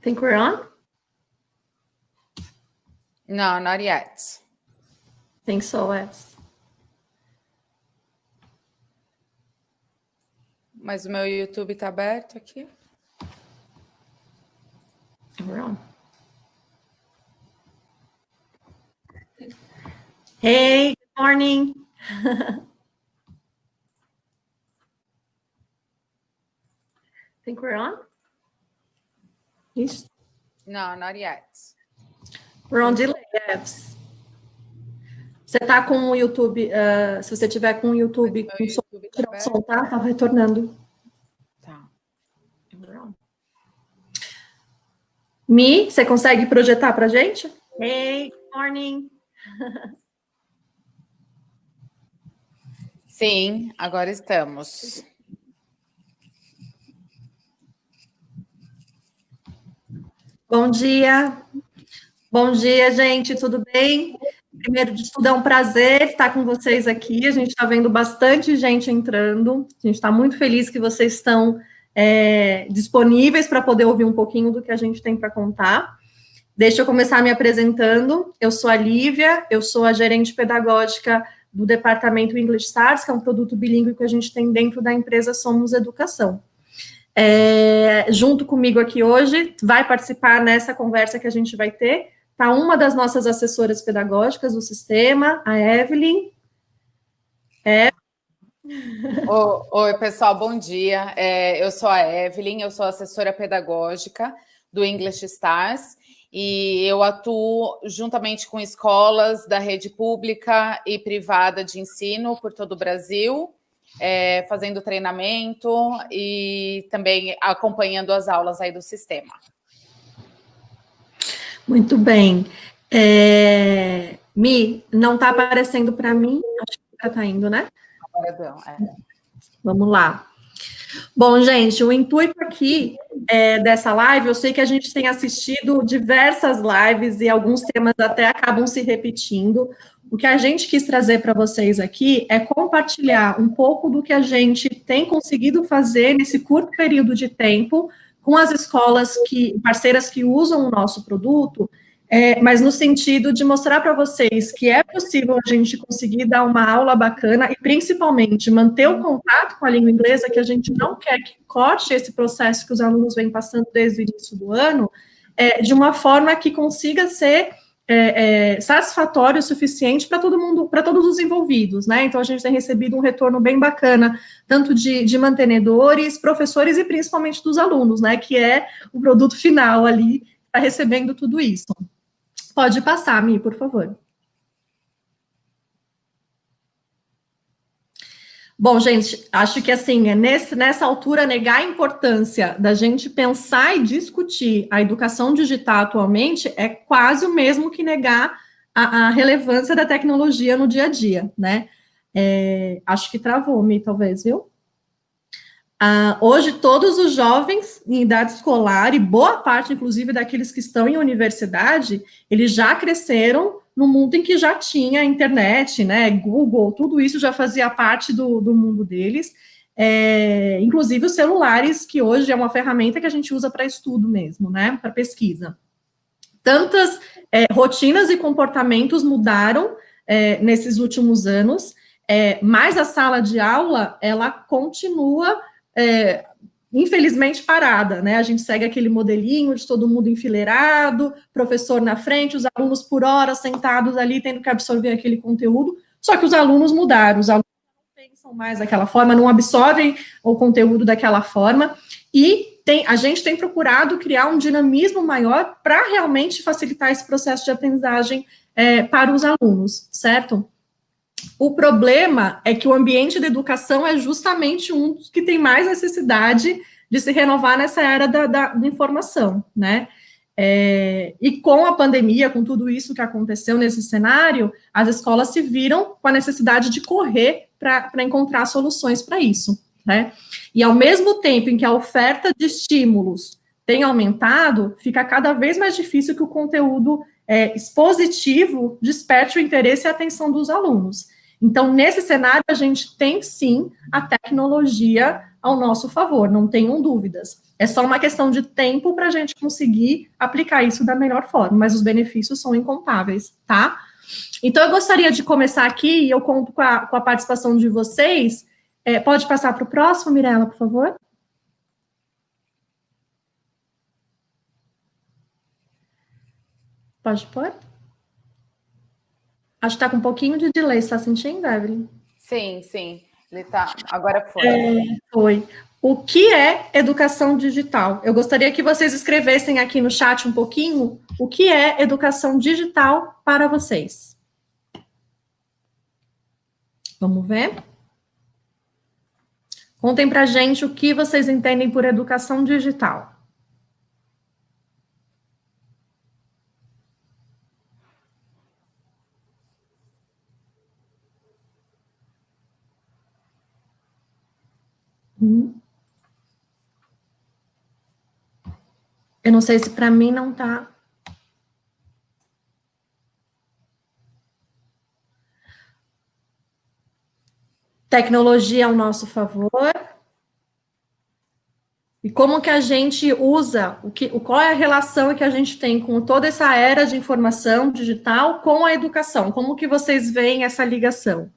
Think we're on? No, not yet. Think so, yes. Mas o meu YouTube tá aberto aqui. We're on. Hey, good morning. Think we're on? Yes. No, not yet. We're on delay, yes. Você tá com o YouTube, se você tiver com o YouTube, com som, tirar o som, tá? Tá retornando. Tá. Mi, você consegue projetar pra gente? Hey, good morning. Sim, agora estamos. Bom dia. Bom dia, gente, tudo bem? Primeiro de tudo, é um prazer estar com vocês aqui. A gente está vendo bastante gente entrando. A gente está muito feliz que vocês estão disponíveis para poder ouvir um pouquinho do que a gente tem para contar. Deixa eu começar me apresentando. Eu sou a Lívia, eu sou a gerente pedagógica do departamento English Stars, que é um produto bilíngue que a gente tem dentro da empresa Somos Educação. Junto comigo aqui hoje, vai participar nessa conversa que a gente vai ter, tá uma das nossas assessoras pedagógicas do sistema, a Evelyn. Oi, pessoal, bom dia. Eu sou a Evelyn, eu sou assessora pedagógica do English Stars e eu atuo juntamente com escolas da rede pública e privada de ensino por todo o Brasil, fazendo treinamento e também acompanhando as aulas aí do sistema. Muito bem. Mi, não está aparecendo para mim? Acho que já está indo, né? Vamos lá. Bom, gente, o intuito aqui dessa live, eu sei que a gente tem assistido diversas lives e alguns temas até acabam se repetindo. O que a gente quis trazer para vocês aqui é compartilhar um pouco do que a gente tem conseguido fazer nesse curto período de tempo com as escolas parceiras que usam o nosso produto, mas no sentido de mostrar para vocês que é possível a gente conseguir dar uma aula bacana e, principalmente, manter o contato com a língua inglesa, que a gente não quer que corte esse processo que os alunos vêm passando desde o início do ano, de uma forma que consiga ser satisfatório o suficiente para todo mundo, para todos os envolvidos, né? Então, a gente tem recebido um retorno bem bacana, tanto de mantenedores, professores e principalmente dos alunos, né? Que é o produto final ali, está recebendo tudo isso. Pode passar, Mi, por favor. Bom, gente, acho que assim, nessa altura, negar a importância da gente pensar e discutir a educação digital atualmente é quase o mesmo que negar a relevância da tecnologia no dia a dia, né? Acho que travou, Mi, talvez, viu? Hoje, todos os jovens em idade escolar, e boa parte, inclusive, daqueles que estão em universidade, eles já cresceram no mundo em que já tinha internet, né, Google, tudo isso já fazia parte do mundo deles, inclusive os celulares, que hoje é uma ferramenta que a gente usa para estudo mesmo, né, para pesquisa. Tantas rotinas e comportamentos mudaram nesses últimos anos, mas a sala de aula, ela continua infelizmente parada, né? A gente segue aquele modelinho de todo mundo enfileirado, professor na frente, os alunos por hora sentados ali tendo que absorver aquele conteúdo, só que os alunos mudaram, os alunos não pensam mais daquela forma, não absorvem o conteúdo daquela forma, e a gente tem procurado criar um dinamismo maior para realmente facilitar esse processo de aprendizagem para os alunos, certo? O problema é que o ambiente da educação é justamente um dos que tem mais necessidade de se renovar nessa era da informação, né? E com a pandemia, com tudo isso que aconteceu nesse cenário, as escolas se viram com a necessidade de correr para encontrar soluções para isso, né? E ao mesmo tempo em que a oferta de estímulos tem aumentado, fica cada vez mais difícil que o conteúdo expositivo desperte o interesse e a atenção dos alunos. Então, nesse cenário, a gente tem, sim, a tecnologia ao nosso favor, não tenham dúvidas. É só uma questão de tempo para a gente conseguir aplicar isso da melhor forma, mas os benefícios são incontáveis, tá? Então, eu gostaria de começar aqui, e eu conto com a participação de vocês. Pode passar para o próximo, Mirela, por favor? Pode pôr? Acho que está com um pouquinho de delay, está sentindo, Evelyn? Sim, sim. Ele tá. Agora foi. Foi. O que é educação digital? Eu gostaria que vocês escrevessem aqui no chat um pouquinho o que é educação digital para vocês. Vamos ver? Contem pra gente o que vocês entendem por educação digital. Eu não sei se para mim não tá. Tecnologia ao nosso favor. E como que a gente usa, qual é a relação que a gente tem com toda essa era de informação digital com a educação? Como que vocês veem essa ligação?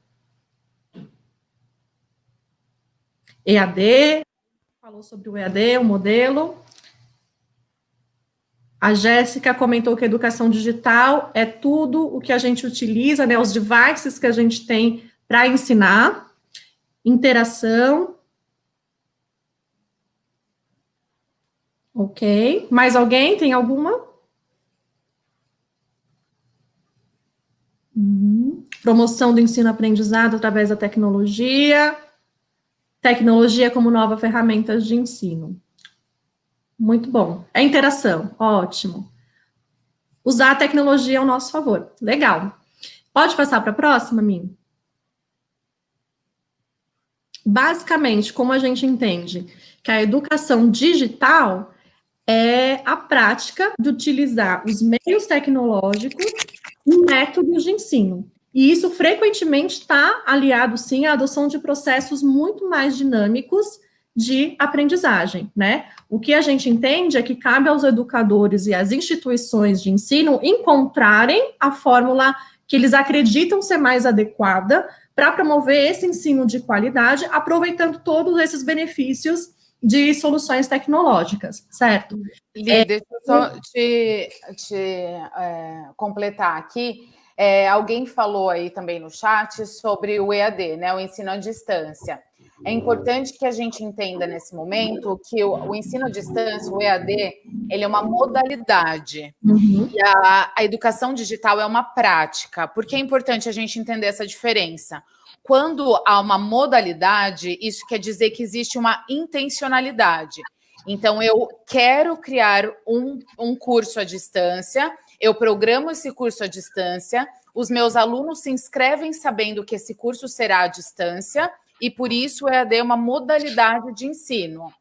EAD, falou sobre o EAD, o modelo. A Jéssica comentou que a educação digital é tudo o que a gente utiliza, né, os devices que a gente tem para ensinar, interação. Ok. Mais alguém? Tem alguma? Promoção do ensino-aprendizado através da tecnologia. Tecnologia como nova ferramenta de ensino. Muito bom. É interação. Ótimo. Usar a tecnologia ao nosso favor. Legal. Pode passar para a próxima, Min? Basicamente, como a gente entende que a educação digital é a prática de utilizar os meios tecnológicos e métodos de ensino. E isso frequentemente está aliado, sim, à adoção de processos muito mais dinâmicos de aprendizagem, né? O que a gente entende é que cabe aos educadores e às instituições de ensino encontrarem a fórmula que eles acreditam ser mais adequada para promover esse ensino de qualidade, aproveitando todos esses benefícios de soluções tecnológicas, certo? Li, deixa eu só te completar aqui. Alguém falou aí também no chat sobre o EAD, né, o ensino à distância. É importante que a gente entenda nesse momento que o ensino à distância, o EAD, ele é uma modalidade. E a educação digital é uma prática. Por que é importante a gente entender essa diferença? Quando há uma modalidade, isso quer dizer que existe uma intencionalidade. Então, eu quero criar um curso à distância, eu programo esse curso à distância, os meus alunos se inscrevem sabendo que esse curso será à distância, e por isso o EAD é uma modalidade de ensino.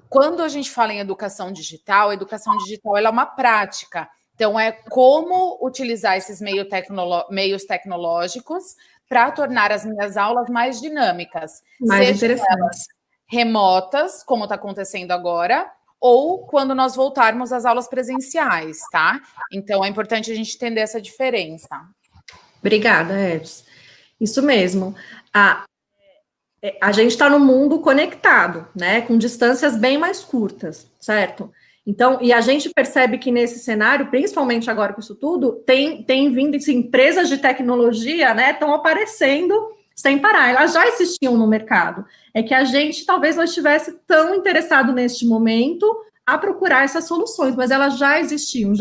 Quando a gente fala em educação digital, a educação digital ela é uma prática. Então, é como utilizar esses meios tecnológicos para tornar as minhas aulas mais dinâmicas. Mais interessantes. Remotas, como está acontecendo agora, ou quando nós voltarmos às aulas presenciais, tá? Então, é importante a gente entender essa diferença. Obrigada, Edson. Isso mesmo. A gente está no mundo conectado, né? Com distâncias bem mais curtas, certo? Então, e a gente percebe que nesse cenário, principalmente agora com isso tudo, tem vindo, assim, empresas de tecnologia, né? Estão aparecendo sem parar. Elas já existiam no mercado. É que a gente talvez não estivesse tão interessado neste momento a procurar essas soluções, mas elas já existiam,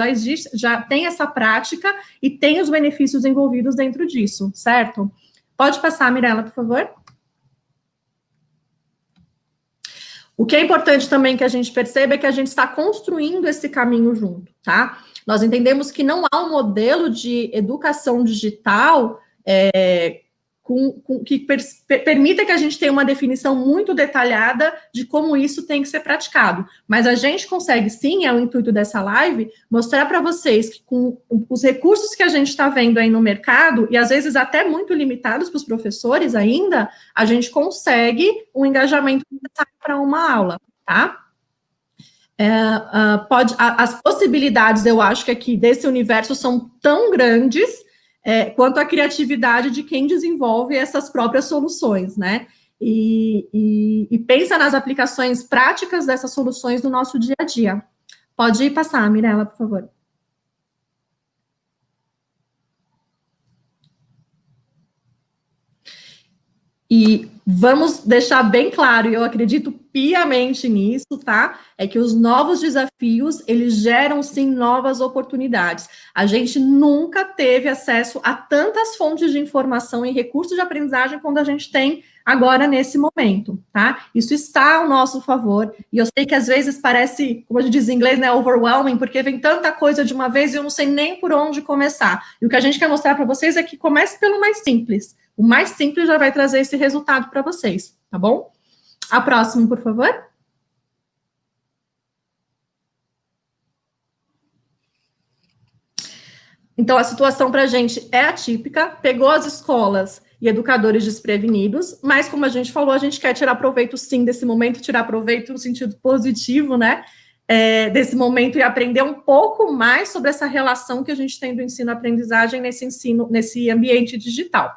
já tem essa prática e tem os benefícios envolvidos dentro disso, certo? Pode passar, Mirela, por favor. O que é importante também que a gente perceba é que a gente está construindo esse caminho junto, tá? Nós entendemos que não há um modelo de educação digital que permita que a gente tenha uma definição muito detalhada de como isso tem que ser praticado. Mas a gente consegue, sim, é o intuito dessa live, mostrar para vocês que com os recursos que a gente está vendo aí no mercado, e às vezes até muito limitados para os professores ainda, a gente consegue um engajamento necessário para uma aula, tá? As possibilidades, eu acho que aqui desse universo são tão grandes quanto a criatividade de quem desenvolve essas próprias soluções, né? E pensa nas aplicações práticas dessas soluções no nosso dia a dia. Pode passar, Mirela, por favor. E vamos deixar bem claro, e eu acredito piamente nisso, tá? É que os novos desafios, eles geram, sim, novas oportunidades. A gente nunca teve acesso a tantas fontes de informação e recursos de aprendizagem quando a gente tem agora nesse momento, tá? Isso está ao nosso favor, e eu sei que às vezes parece, como a gente diz em inglês, né, overwhelming, porque vem tanta coisa de uma vez e eu não sei nem por onde começar. E o que a gente quer mostrar para vocês é que comece pelo mais simples. O mais simples já vai trazer esse resultado para vocês, tá bom? A próxima, por favor. Então, a situação para a gente é atípica, pegou as escolas e educadores desprevenidos, mas, como a gente falou, a gente quer tirar proveito, sim, desse momento, tirar proveito no sentido positivo, né, desse momento e aprender um pouco mais sobre essa relação que a gente tem do ensino-aprendizagem nesse ambiente digital.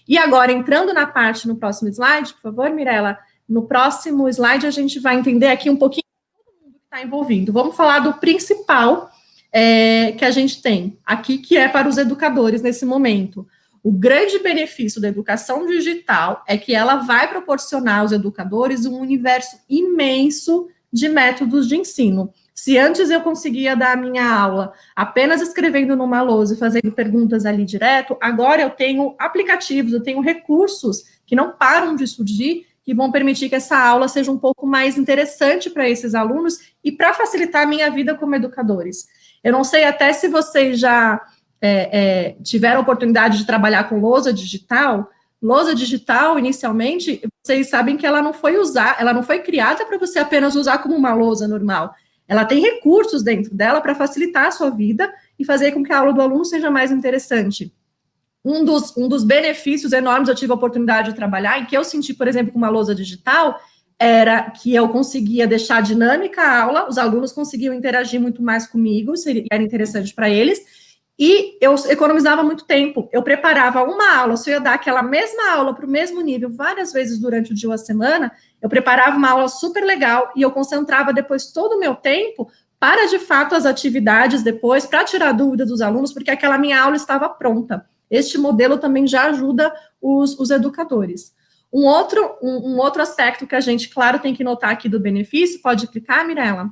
E agora, entrando na parte no próximo slide, por favor, Mirela, no próximo slide a gente vai entender aqui um pouquinho todo mundo que está envolvido. Vamos falar do principal que a gente tem aqui, que é para os educadores nesse momento. O grande benefício da educação digital é que ela vai proporcionar aos educadores um universo imenso de métodos de ensino. Se antes eu conseguia dar a minha aula apenas escrevendo numa lousa e fazendo perguntas ali direto, agora eu tenho aplicativos, eu tenho recursos que não param de surgir, que vão permitir que essa aula seja um pouco mais interessante para esses alunos e para facilitar a minha vida como educadores. Eu não sei até se vocês já tiveram a oportunidade de trabalhar com lousa digital. Lousa digital, inicialmente, vocês sabem que ela não foi criada para você apenas usar como uma lousa normal. Ela tem recursos dentro dela para facilitar a sua vida e fazer com que a aula do aluno seja mais interessante. Um dos benefícios enormes eu tive a oportunidade de trabalhar, em que eu senti, por exemplo, com uma lousa digital, era que eu conseguia deixar dinâmica a aula, os alunos conseguiam interagir muito mais comigo, era interessante para eles, e eu economizava muito tempo. Eu preparava uma aula, se eu ia dar aquela mesma aula para o mesmo nível várias vezes durante o dia ou a semana, eu preparava uma aula super legal e eu concentrava depois todo o meu tempo para, de fato, as atividades depois, para tirar dúvidas dos alunos, porque aquela minha aula estava pronta. Este modelo também já ajuda os educadores. Um outro aspecto que a gente, claro, tem que notar aqui do benefício, pode clicar, Mirela,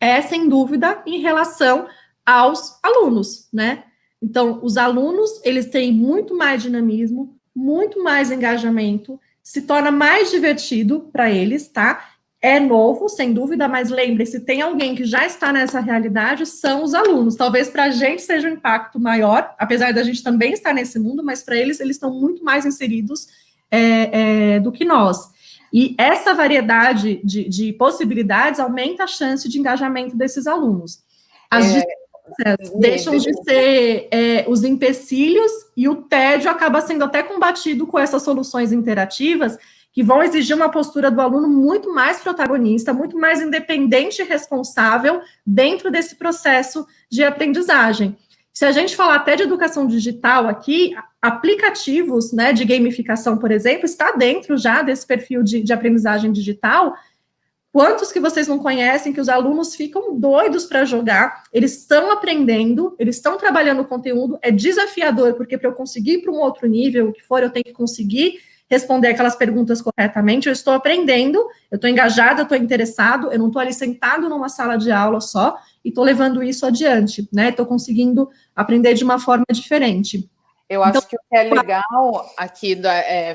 é, sem dúvida, em relação aos alunos, né? Então, os alunos, eles têm muito mais dinamismo, muito mais engajamento, se torna mais divertido para eles, tá? É novo, sem dúvida, mas lembre-se, tem alguém que já está nessa realidade, são os alunos. Talvez para a gente seja um impacto maior, apesar da gente também estar nesse mundo, mas para eles estão muito mais inseridos do que nós. E essa variedade de possibilidades aumenta a chance de engajamento desses alunos. As distâncias deixam de ser os empecilhos e o tédio acaba sendo até combatido com essas soluções interativas que vão exigir uma postura do aluno muito mais protagonista, muito mais independente e responsável dentro desse processo de aprendizagem. Se a gente falar até de educação digital aqui, aplicativos, né, de gamificação, por exemplo, está dentro já desse perfil de aprendizagem digital. Quantos que vocês não conhecem que os alunos ficam doidos para jogar, eles estão aprendendo, eles estão trabalhando o conteúdo, é desafiador, porque para eu conseguir ir para um outro nível, o que for, eu tenho que conseguir responder aquelas perguntas corretamente, eu estou aprendendo, eu estou engajado, eu estou interessado, eu não estou ali sentado numa sala de aula só, e estou levando isso adiante, né? Estou conseguindo aprender de uma forma diferente. Eu acho que o que é legal aqui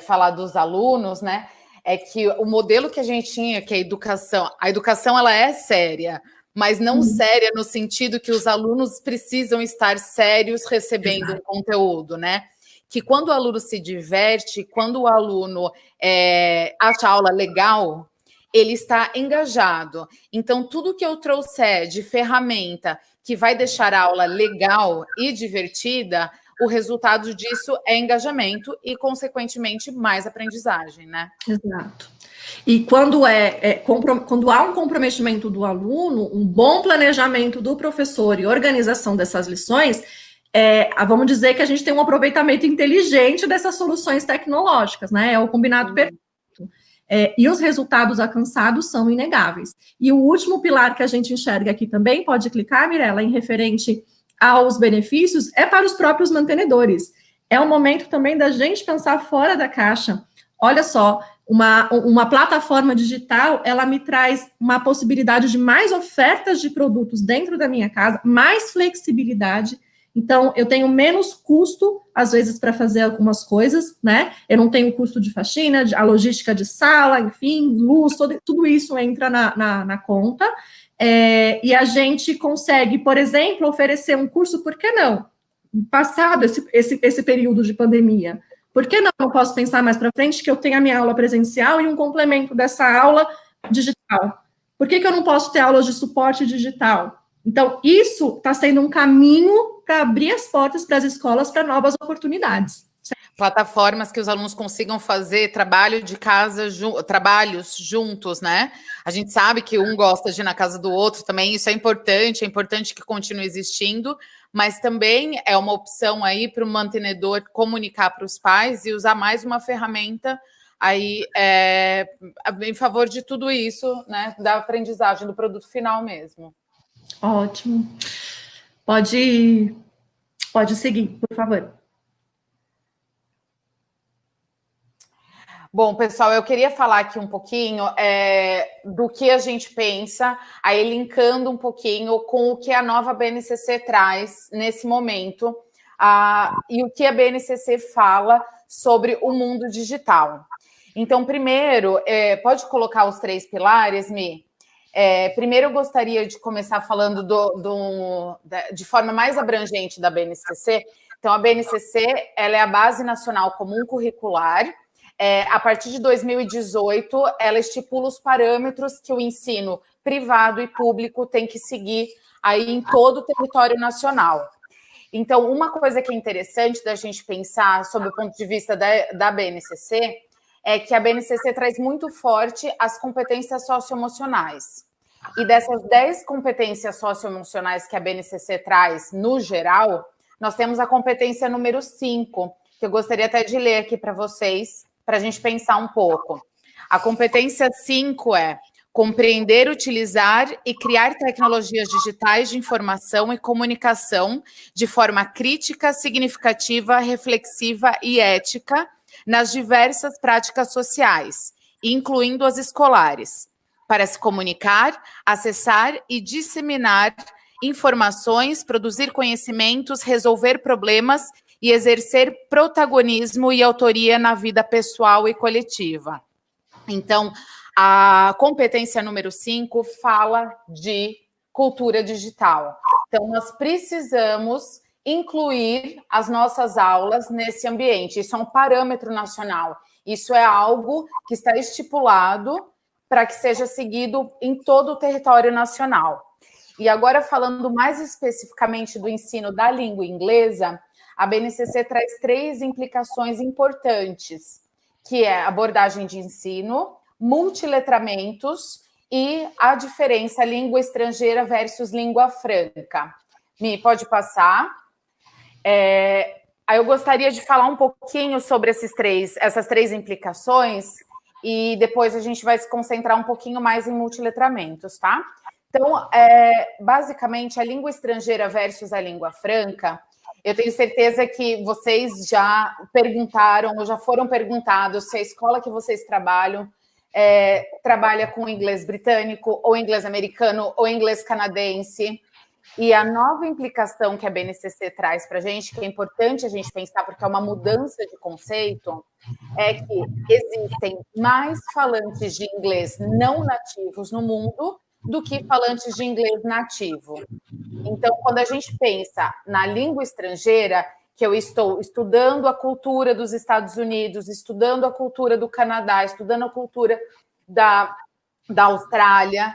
falar dos alunos, né, é que o modelo que a gente tinha, que a educação ela é séria, mas não séria no sentido que os alunos precisam estar sérios recebendo um conteúdo, né? que quando o aluno se diverte, quando o aluno acha a aula legal, ele está engajado. Então, tudo que eu trouxer de ferramenta que vai deixar a aula legal e divertida, o resultado disso é engajamento e, consequentemente, mais aprendizagem, né? Exato. E quando quando há um comprometimento do aluno, um bom planejamento do professor e organização dessas lições, vamos dizer que a gente tem um aproveitamento inteligente dessas soluções tecnológicas, né? É o combinado perfeito. E os resultados alcançados são inegáveis. E o último pilar que a gente enxerga aqui também, pode clicar, Mirella, em referente aos benefícios, é para os próprios mantenedores. É o momento também da gente pensar fora da caixa. Olha só, uma plataforma digital, ela me traz uma possibilidade de mais ofertas de produtos dentro da minha casa, mais flexibilidade. Então, eu tenho menos custo, às vezes, para fazer algumas coisas, né? Eu não tenho custo de faxina, a logística de sala, enfim, luz, tudo isso entra na conta. E a gente consegue, por exemplo, oferecer um curso, por que não? Passado esse período de pandemia. Por que não? Eu posso pensar mais para frente que eu tenho a minha aula presencial e um complemento dessa aula digital. Por que eu não posso ter aulas de suporte digital? Então, isso está sendo um caminho para abrir as portas para as escolas para novas oportunidades. Plataformas que os alunos consigam fazer trabalho de casa, trabalhos juntos, né? A gente sabe que um gosta de ir na casa do outro também, isso é importante que continue existindo, mas também é uma opção aí para o mantenedor comunicar para os pais e usar mais uma ferramenta aí em favor de tudo isso, né? Da aprendizagem do produto final mesmo. Ótimo. Pode seguir, por favor. Bom, pessoal, eu queria falar aqui um pouquinho do que a gente pensa, aí linkando um pouquinho com o que a nova BNCC traz nesse momento e o que a BNCC fala sobre o mundo digital. Então, primeiro, pode colocar os 3 pilares, Mi? Primeiro, eu gostaria de começar falando de forma mais abrangente da BNCC. Então, a BNCC ela é a Base Nacional Comum Curricular. A partir de 2018, ela estipula os parâmetros que o ensino privado e público tem que seguir aí em todo o território nacional. Então, uma coisa que é interessante da gente pensar sob o ponto de vista da BNCC é que a BNCC traz muito forte as competências socioemocionais. E dessas 10 competências socioemocionais que a BNCC traz, no geral, nós temos a competência número 5, que eu gostaria até de ler aqui para vocês, para a gente pensar um pouco. A competência 5 é compreender, utilizar e criar tecnologias digitais de informação e comunicação de forma crítica, significativa, reflexiva e ética nas diversas práticas sociais, incluindo as escolares, para se comunicar, acessar e disseminar informações, produzir conhecimentos, resolver problemas e exercer protagonismo e autoria na vida pessoal e coletiva. Então, a competência número 5 fala de cultura digital. Então, nós precisamos incluir as nossas aulas nesse ambiente. Isso é um parâmetro nacional. Isso é algo que está estipulado para que seja seguido em todo o território nacional. E agora, falando mais especificamente do ensino da língua inglesa, a BNCC traz 3 implicações importantes, que é abordagem de ensino, multiletramentos e a diferença língua estrangeira versus língua franca. Mi, pode passar. Aí eu gostaria de falar um pouquinho sobre essas três implicações e depois a gente vai se concentrar um pouquinho mais em multiletramentos, tá? Então, basicamente, a língua estrangeira versus a língua franca, eu tenho certeza que vocês já perguntaram ou já foram perguntados se a escola que vocês trabalham trabalha com inglês britânico, ou inglês americano, ou inglês canadense. E a nova implicação que a BNCC traz para a gente, que é importante a gente pensar, porque é uma mudança de conceito, é que existem mais falantes de inglês não nativos no mundo do que falantes de inglês nativo. Então, quando a gente pensa na língua estrangeira, que eu estou estudando a cultura dos Estados Unidos, estudando a cultura do Canadá, estudando a cultura da Austrália.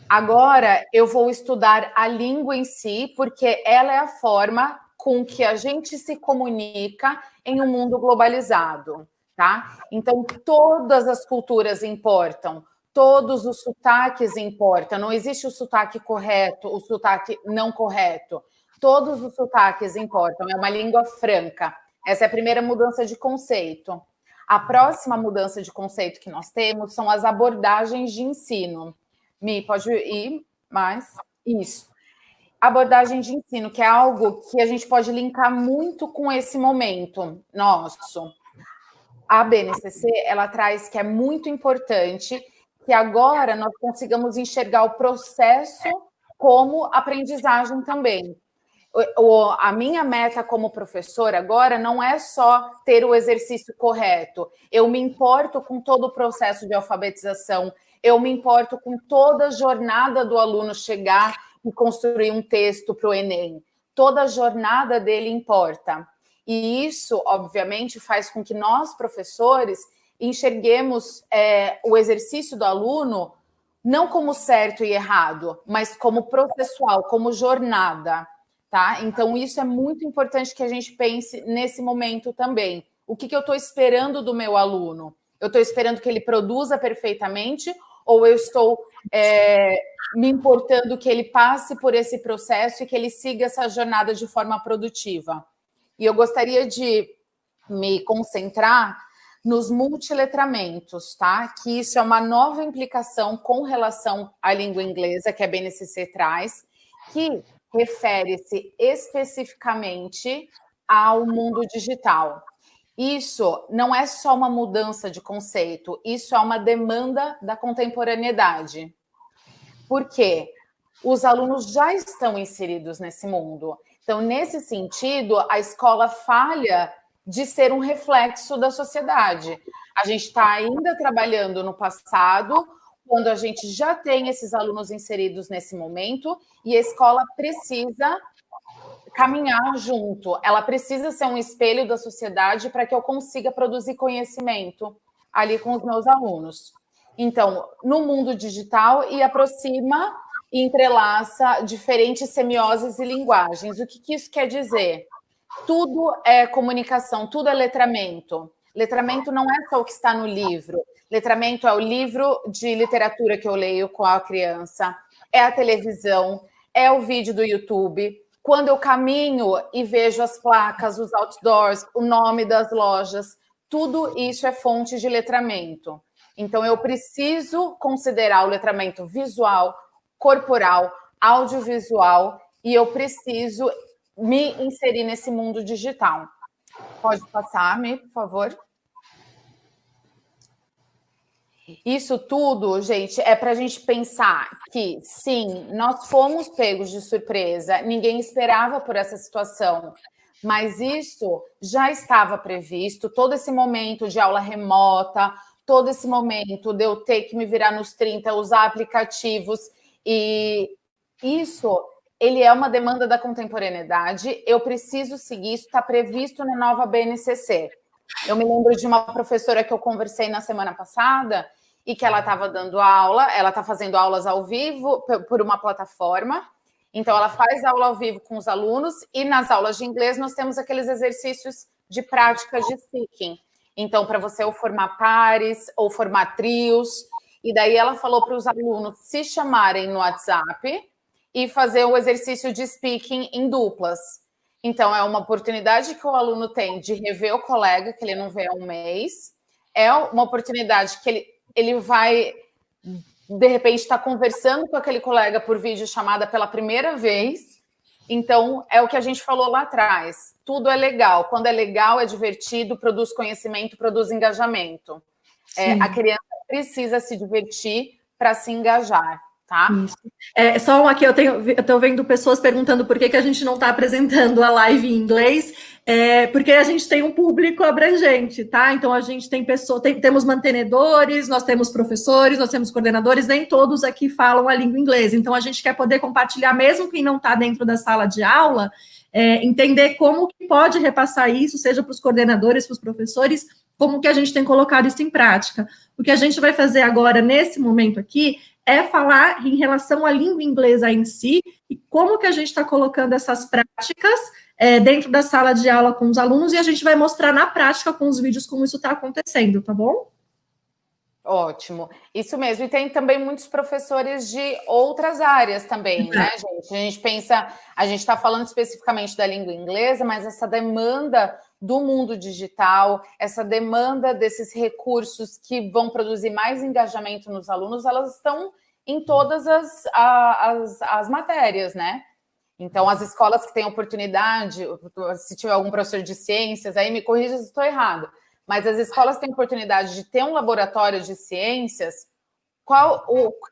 Agora eu vou estudar a língua em si, porque ela é a forma com que a gente se comunica em um mundo globalizado, tá? Então, todas as culturas importam, todos os sotaques importam, não existe o sotaque correto, o sotaque não correto. Todos os sotaques importam, é uma língua franca. Essa é a primeira mudança de conceito. A próxima mudança de conceito que nós temos são as abordagens de ensino. Mi, pode ir mais? Isso. Abordagem de ensino, que é algo que a gente pode linkar muito com esse momento nosso. A BNCC, ela traz que é muito importante que agora nós consigamos enxergar o processo como aprendizagem também. A minha meta como professora agora não é só ter o exercício correto. Eu me importo com todo o processo de alfabetização, eu me importo com toda a jornada do aluno chegar e construir um texto para o Enem. Toda a jornada dele importa. E isso, obviamente, faz com que nós, professores, enxerguemos o exercício do aluno não como certo e errado, mas como processual, como jornada. Tá? Então, isso é muito importante que a gente pense nesse momento também. O que eu estou esperando do meu aluno? Eu estou esperando que ele produza perfeitamente ou eu estou me importando que ele passe por esse processo e que ele siga essa jornada de forma produtiva? E eu gostaria de me concentrar nos multiletramentos, tá? Que isso é uma nova implicação com relação à língua inglesa que a BNCC traz, que refere-se especificamente ao mundo digital. Isso não é só uma mudança de conceito, isso é uma demanda da contemporaneidade. Por quê? Os alunos já estão inseridos nesse mundo. Então, nesse sentido, a escola falha de ser um reflexo da sociedade. A gente está ainda trabalhando no passado, quando a gente já tem esses alunos inseridos nesse momento, e a escola precisa caminhar junto, ela precisa ser um espelho da sociedade para que eu consiga produzir conhecimento ali com os meus alunos. Então, no mundo digital, e aproxima e entrelaça diferentes semioses e linguagens. O que isso quer dizer? Tudo é comunicação, tudo é letramento. Letramento não é só o que está no livro. Letramento é o livro de literatura que eu leio com a criança, é a televisão, é o vídeo do YouTube. Quando eu caminho e vejo as placas, os outdoors, o nome das lojas, tudo isso é fonte de letramento. Então, eu preciso considerar o letramento visual, corporal, audiovisual, e eu preciso me inserir nesse mundo digital. Pode passar, Mi, por favor. Isso tudo, gente, é para a gente pensar que, sim, nós fomos pegos de surpresa, ninguém esperava por essa situação, mas isso já estava previsto, todo esse momento de aula remota, todo esse momento de eu ter que me virar nos 30, usar aplicativos, e isso, ele é uma demanda da contemporaneidade, eu preciso seguir, isso está previsto na nova BNCC. Eu me lembro de uma professora que eu conversei na semana passada e que ela estava dando aula, ela está fazendo aulas ao vivo por uma plataforma, então ela faz aula ao vivo com os alunos e nas aulas de inglês nós temos aqueles exercícios de prática de speaking. Então, para você ou formar pares ou formar trios, e daí ela falou para os alunos se chamarem no WhatsApp e fazer o exercício de speaking em duplas. Então, é uma oportunidade que o aluno tem de rever o colega, que ele não vê há um mês. É uma oportunidade que ele vai, de repente, estar conversando com aquele colega por videochamada pela primeira vez. Então, é o que a gente falou lá atrás. Tudo é legal. Quando é legal, é divertido, produz conhecimento, produz engajamento. A criança precisa se divertir para se engajar, tá? Isso. Só aqui, eu estou vendo pessoas perguntando por que a gente não está apresentando a live em inglês, porque a gente tem um público abrangente, tá? Então a gente tem temos mantenedores, nós temos professores, nós temos coordenadores, nem todos aqui falam a língua inglesa. Então a gente quer poder compartilhar, mesmo quem não está dentro da sala de aula, entender como que pode repassar isso, seja para os coordenadores, para os professores, como que a gente tem colocado isso em prática. O que a gente vai fazer agora, nesse momento aqui, é falar em relação à língua inglesa em si e como que a gente está colocando essas práticas dentro da sala de aula com os alunos, e a gente vai mostrar na prática com os vídeos como isso está acontecendo, tá bom? Ótimo, isso mesmo. E tem também muitos professores de outras áreas também, né, gente? A gente pensa, a gente está falando especificamente da língua inglesa, mas essa demanda do mundo digital, essa demanda desses recursos que vão produzir mais engajamento nos alunos, elas estão em todas as matérias, né? Então, as escolas que têm oportunidade, se tiver algum professor de ciências, aí me corrija se estou errado, mas as escolas têm oportunidade de ter um laboratório de ciências,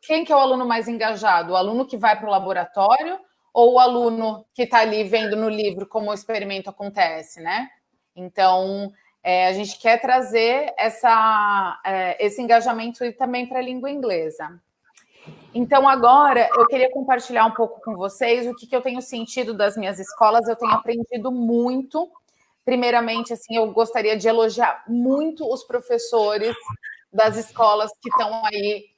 quem que é o aluno mais engajado? O aluno que vai para o laboratório ou o aluno que está ali vendo no livro como o experimento acontece, né? Então, a gente quer trazer esse engajamento também para a língua inglesa. Então, agora, eu queria compartilhar um pouco com vocês o que eu tenho sentido das minhas escolas. Eu tenho aprendido muito. Primeiramente, assim, eu gostaria de elogiar muito os professores das escolas que estão aí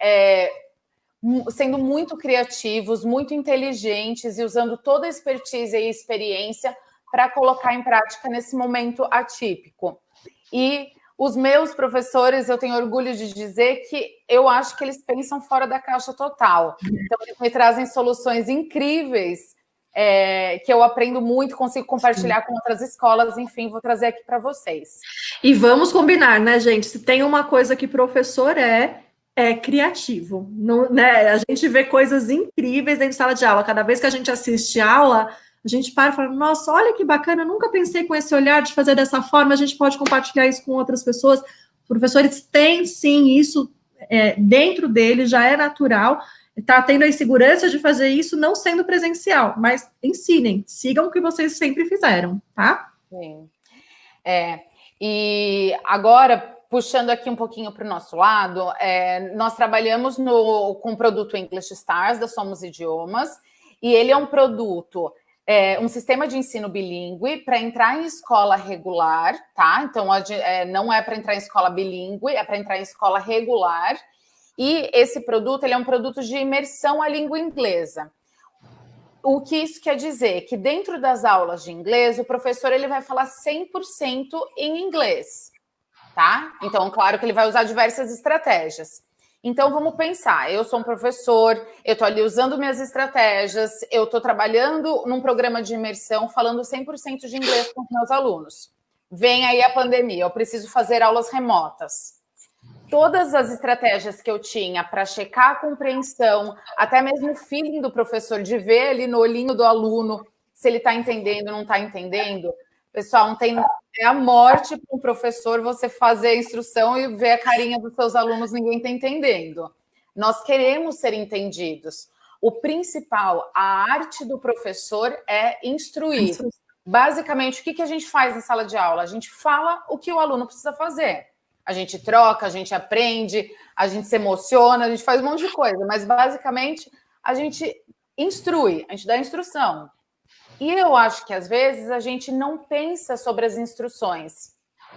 sendo muito criativos, muito inteligentes e usando toda a expertise e experiência para colocar em prática nesse momento atípico. E os meus professores, eu tenho orgulho de dizer que eu acho que eles pensam fora da caixa total. Então, eles me trazem soluções incríveis, que eu aprendo muito, consigo compartilhar com outras escolas, enfim, vou trazer aqui para vocês. E vamos combinar, né, gente? Se tem uma coisa que professor é criativo. Não, né? A gente vê coisas incríveis dentro de sala de aula. Cada vez que a gente assiste aula, a gente para e fala, nossa, olha que bacana, eu nunca pensei com esse olhar de fazer dessa forma, a gente pode compartilhar isso com outras pessoas. Os professores têm, sim, isso dentro deles, já é natural, está tendo a insegurança de fazer isso não sendo presencial, mas ensinem, sigam o que vocês sempre fizeram, tá? Sim. E agora, puxando aqui um pouquinho para o nosso lado, nós trabalhamos com o produto English Stars, da Somos Idiomas, e ele é um produto, um sistema de ensino bilíngue para entrar em escola regular, tá? Então, não é para entrar em escola bilíngue, é para entrar em escola regular. E esse produto, ele é um produto de imersão à língua inglesa. O que isso quer dizer? Que dentro das aulas de inglês, o professor ele vai falar 100% em inglês, tá? Então, claro que ele vai usar diversas estratégias. Então, vamos pensar, eu sou um professor, eu estou ali usando minhas estratégias, eu estou trabalhando num programa de imersão, falando 100% de inglês com os meus alunos. Vem aí a pandemia, eu preciso fazer aulas remotas. Todas as estratégias que eu tinha para checar a compreensão, até mesmo o feeling do professor, de ver ali no olhinho do aluno se ele está entendendo ou não está entendendo. Pessoal, não tem a morte para um professor você fazer a instrução e ver a carinha dos seus alunos, ninguém está entendendo. Nós queremos ser entendidos. O principal, a arte do professor é instruir. Basicamente, o que a gente faz na sala de aula? A gente fala o que o aluno precisa fazer. A gente troca, a gente aprende, a gente se emociona, a gente faz um monte de coisa, mas basicamente a gente instrui, a gente dá instrução. E eu acho que às vezes a gente não pensa sobre as instruções.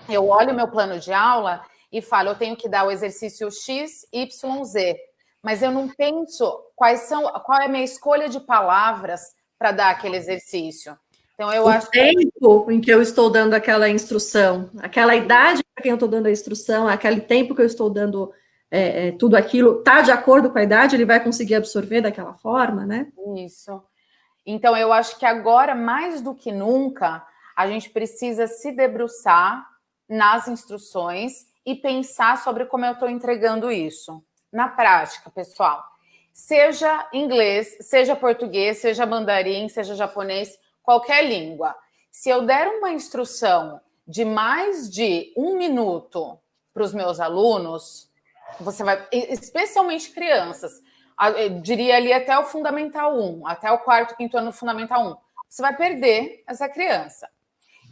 Eu olho meu plano de aula e falo, eu tenho que dar o exercício X, Y, Z, mas eu não penso qual é a minha escolha de palavras para dar aquele exercício. Então, eu acho que... O tempo em que eu estou dando aquela instrução, aquela idade para quem eu estou dando a instrução, aquele tempo que eu estou dando tudo aquilo, está de acordo com a idade, ele vai conseguir absorver daquela forma, né? Isso. Então, eu acho que agora, mais do que nunca, a gente precisa se debruçar nas instruções e pensar sobre como eu estou entregando isso. Na prática, pessoal, seja inglês, seja português, seja mandarim, seja japonês, qualquer língua. Se eu der uma instrução de mais de 1 minuto para os meus alunos, você vai, especialmente crianças, eu diria ali até o Fundamental 1, até o quarto, quinto ano Fundamental 1. Você vai perder essa criança.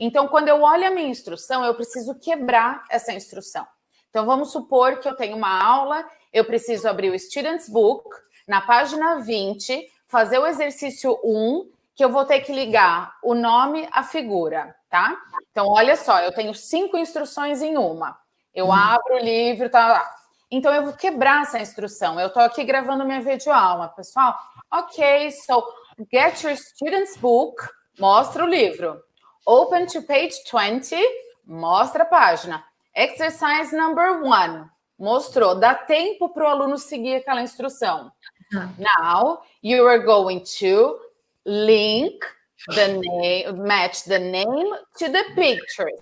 Então, quando eu olho a minha instrução, eu preciso quebrar essa instrução. Então, vamos supor que eu tenho uma aula, eu preciso abrir o Student's Book, na página 20, fazer o exercício 1, que eu vou ter que ligar o nome à figura, tá? Então, olha só, eu tenho 5 instruções em uma. Eu abro o livro, tá? Então, eu vou quebrar essa instrução. Eu estou aqui gravando minha videoaula, pessoal. Ok, so get your student's book, mostra o livro. Open to page 20, mostra a página. Exercise number 1, mostrou. Dá tempo para o aluno seguir aquela instrução. Now, you are going to link the name, match the name to the pictures.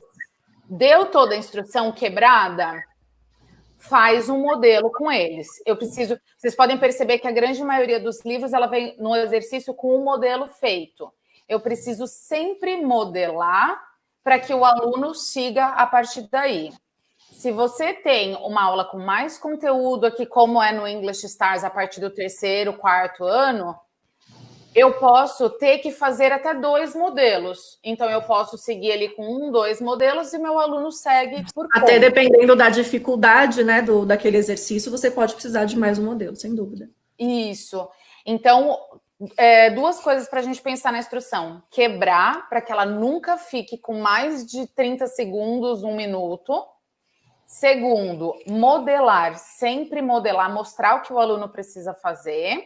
Deu toda a instrução quebrada? Faz um modelo com eles. Vocês podem perceber que a grande maioria dos livros ela vem no exercício com um modelo feito. Eu preciso sempre modelar para que o aluno siga a partir daí. Se você tem uma aula com mais conteúdo aqui, como é no English Stars, a partir do 3º, 4º ano, eu posso ter que fazer até 2 modelos. Então, eu posso seguir ali com 2 modelos e meu aluno segue por conta. Até dependendo da dificuldade, né, daquele exercício, você pode precisar de mais um modelo, sem dúvida. Isso. Então, 2 coisas para a gente pensar na instrução. Quebrar, para que ela nunca fique com mais de 30 segundos, 1 minuto. Segundo, modelar. Sempre modelar, mostrar o que o aluno precisa fazer.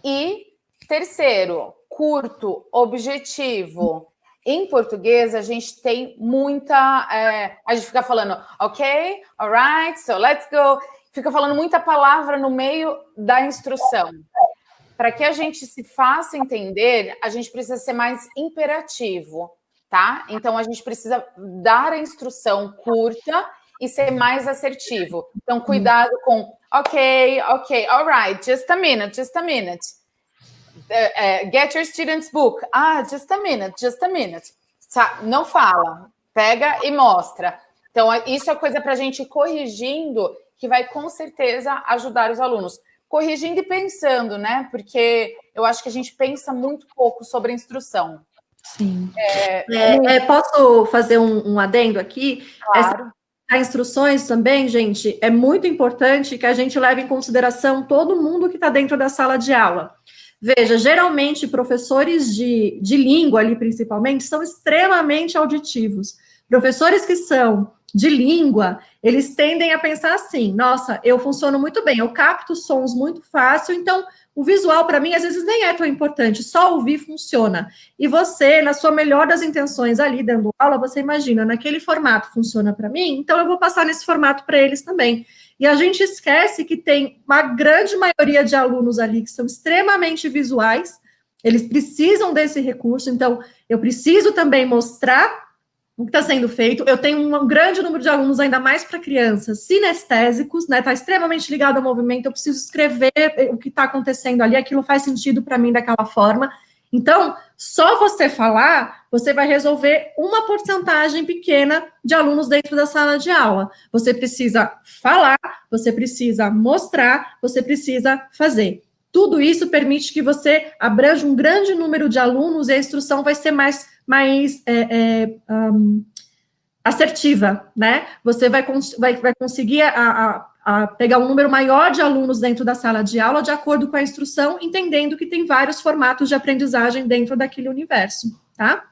E terceiro, curto, objetivo. Em português, a gente tem muita... a gente fica falando, ok, alright, so let's go. Fica falando muita palavra no meio da instrução. Para que a gente se faça entender, a gente precisa ser mais imperativo, tá? Então, a gente precisa dar a instrução curta e ser mais assertivo. Então, cuidado com, ok, alright, just a minute. Get your student's book. Just a minute. Não fala, pega e mostra. Então, isso é coisa para a gente ir corrigindo, que vai com certeza ajudar os alunos. Corrigindo e pensando, né? Porque eu acho que a gente pensa muito pouco sobre a instrução. Sim. Posso fazer um adendo aqui? Claro. As instruções também, gente, é muito importante que a gente leve em consideração todo mundo que está dentro da sala de aula. Veja, geralmente, professores de língua ali, principalmente, são extremamente auditivos. Professores que são de língua, eles tendem a pensar assim, nossa, eu funciono muito bem, eu capto sons muito fácil, então o visual para mim às vezes nem é tão importante, só ouvir funciona. E você, na sua melhor das intenções ali dando aula, você imagina, naquele formato funciona para mim, então eu vou passar nesse formato para eles também. E a gente esquece que tem uma grande maioria de alunos ali que são extremamente visuais, eles precisam desse recurso, então eu preciso também mostrar o que está sendo feito. Eu tenho um grande número de alunos, ainda mais para crianças, sinestésicos, né? Está extremamente ligado ao movimento, eu preciso escrever o que está acontecendo ali, aquilo faz sentido para mim daquela forma. Então, só você falar, você vai resolver uma porcentagem pequena de alunos dentro da sala de aula. Você precisa falar, você precisa mostrar, você precisa fazer. Tudo isso permite que você abranja um grande número de alunos e a instrução vai ser mais assertiva, né? Você vai conseguir pegar um número maior de alunos dentro da sala de aula de acordo com a instrução, entendendo que tem vários formatos de aprendizagem dentro daquele universo, tá?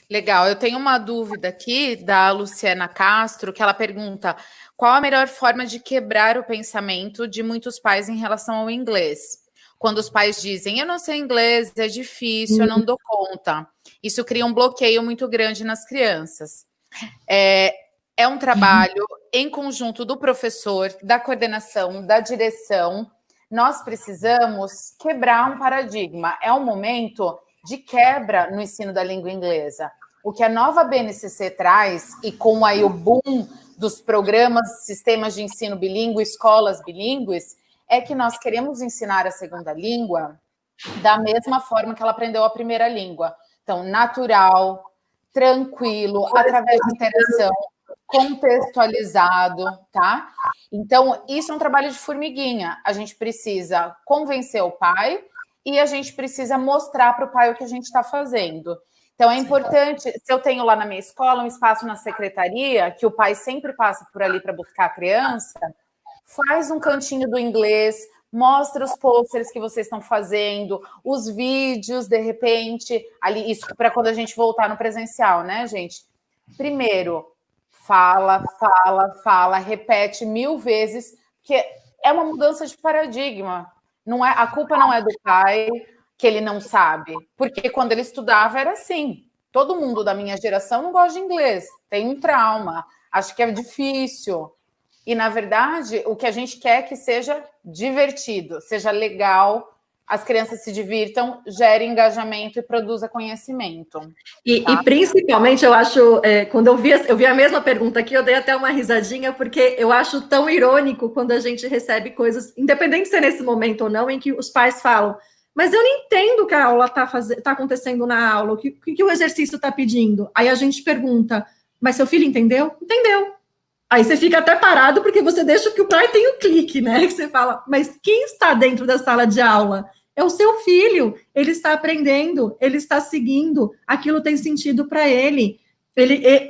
Legal, eu tenho uma dúvida aqui da Luciana Castro, que ela pergunta qual a melhor forma de quebrar o pensamento de muitos pais em relação ao inglês? Quando os pais dizem, eu não sei inglês, é difícil, eu não dou conta. Isso cria um bloqueio muito grande nas crianças. É um trabalho em conjunto do professor, da coordenação, da direção. Nós precisamos quebrar um paradigma. É um momento de quebra no ensino da língua inglesa. O que a nova BNCC traz, e com aí o boom dos programas, sistemas de ensino bilíngue, escolas bilíngues, é que nós queremos ensinar a segunda língua da mesma forma que ela aprendeu a primeira língua. Então, natural, tranquilo, através de interação. contextualizado, tá? Então, isso é um trabalho de formiguinha. A gente precisa convencer o pai e a gente precisa mostrar para o pai o que a gente está fazendo. Então, é importante, se eu tenho lá na minha escola um espaço na secretaria, que o pai sempre passa por ali para buscar a criança, faz um cantinho do inglês, mostra os posters que vocês estão fazendo, os vídeos, de repente, ali, isso para quando a gente voltar no presencial, né, gente? Primeiro, fala, repete 1000 vezes, porque é uma mudança de paradigma. Não é, a culpa não é do pai, que ele não sabe, porque quando ele estudava era assim. Todo mundo da minha geração não gosta de inglês, tem um trauma, acho que é difícil. E, na verdade, o que a gente quer é que seja divertido, seja legal, as crianças se divirtam, gere engajamento e produza conhecimento. E principalmente, eu acho, quando eu vi a mesma pergunta aqui, eu dei até uma risadinha, porque eu acho tão irônico quando a gente recebe coisas, independente de ser nesse momento ou não, em que os pais falam, mas eu não entendo o que a aula está acontecendo na aula, o que o exercício está pedindo. Aí a gente pergunta, mas seu filho entendeu? Entendeu. Aí você fica até parado, porque você deixa que o pai tenha um clique, né? Que você fala, mas quem está dentro da sala de aula? É o seu filho, ele está aprendendo, ele está seguindo, aquilo tem sentido para ele.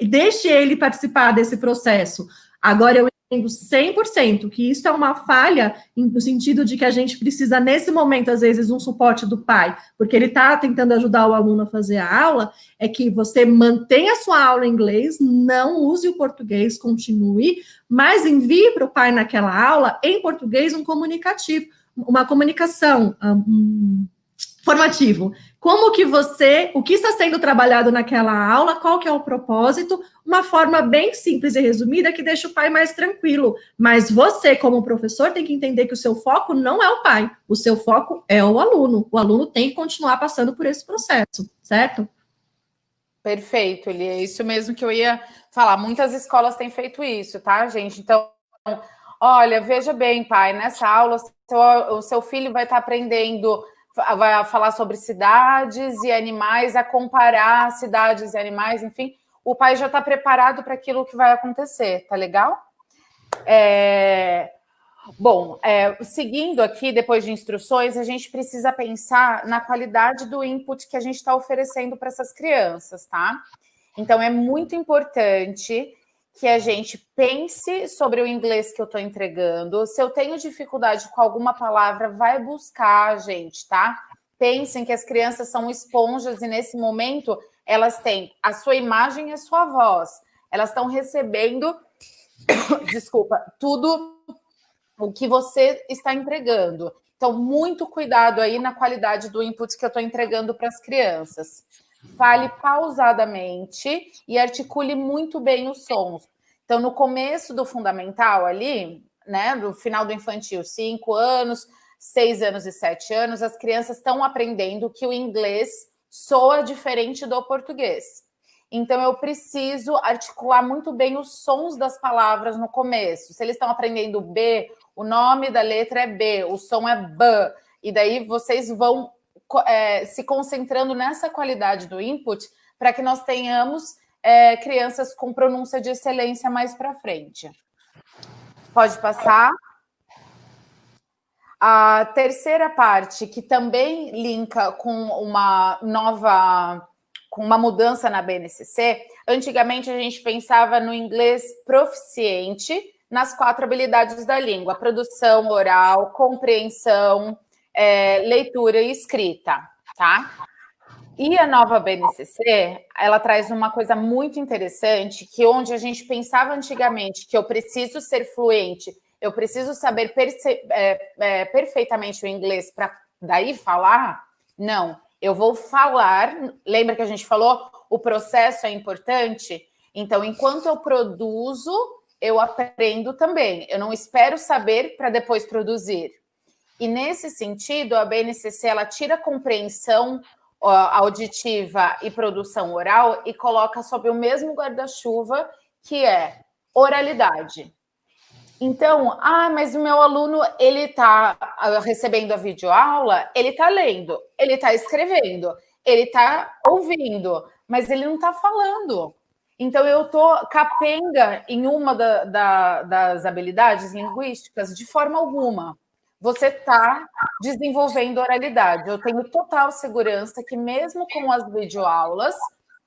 Deixe ele participar desse processo. Agora, eu entendo 100% que isso é uma falha no sentido de que a gente precisa, nesse momento, às vezes, um suporte do pai, porque ele está tentando ajudar o aluno a fazer a aula, é que você mantenha a sua aula em inglês, não use o português, continue, mas envie para o pai naquela aula, em português, um comunicativo, uma comunicação formativo. Como que o que está sendo trabalhado naquela aula, qual que é o propósito, uma forma bem simples e resumida que deixa o pai mais tranquilo. Mas você, como professor, tem que entender que o seu foco não é o pai, o seu foco é o aluno. O aluno tem que continuar passando por esse processo, certo? Perfeito, Eli, é isso mesmo que eu ia falar. Muitas escolas têm feito isso, tá, gente? Então, olha, veja bem, pai, nessa aula o seu filho vai estar aprendendo, vai falar sobre cidades e animais, a comparar cidades e animais, enfim, o pai já está preparado para aquilo que vai acontecer, tá legal? Bom, seguindo aqui, depois de instruções, a gente precisa pensar na qualidade do input que a gente está oferecendo para essas crianças, tá? Então, é muito importante que a gente pense sobre o inglês que eu estou entregando. Se eu tenho dificuldade com alguma palavra, vai buscar, gente, tá? Pensem que as crianças são esponjas e, nesse momento, elas têm a sua imagem e a sua voz. Elas estão recebendo, desculpa, tudo o que você está entregando. Então, muito cuidado aí na qualidade do input que eu estou entregando para as crianças. Fale pausadamente e articule muito bem os sons. Então, no começo do fundamental ali, né, no final do infantil, 5 anos, 6 anos e 7 anos, as crianças estão aprendendo que o inglês soa diferente do português. Então, eu preciso articular muito bem os sons das palavras no começo. Se eles estão aprendendo B, o nome da letra é B, o som é B, e daí vocês vão se concentrando nessa qualidade do input para que nós tenhamos crianças com pronúncia de excelência mais para frente. Pode passar. A terceira parte, que também linka com uma mudança na BNCC, antigamente a gente pensava no inglês proficiente nas 4 habilidades da língua: produção oral, compreensão, leitura e escrita, tá? E a nova BNCC, ela traz uma coisa muito interessante, que onde a gente pensava antigamente que eu preciso ser fluente, eu preciso saber perfeitamente o inglês para daí falar, não. Eu vou falar, lembra que a gente falou? O processo é importante? Então, enquanto eu produzo, eu aprendo também. Eu não espero saber para depois produzir. E, nesse sentido, a BNCC, ela tira a compreensão auditiva e produção oral e coloca sob o mesmo guarda-chuva, que é oralidade. Então, mas o meu aluno, ele está recebendo a videoaula, ele está lendo, ele está escrevendo, ele está ouvindo, mas ele não está falando. Então, eu estou capenga em uma das habilidades linguísticas de forma alguma. Você está desenvolvendo oralidade. Eu tenho total segurança que, mesmo com as videoaulas,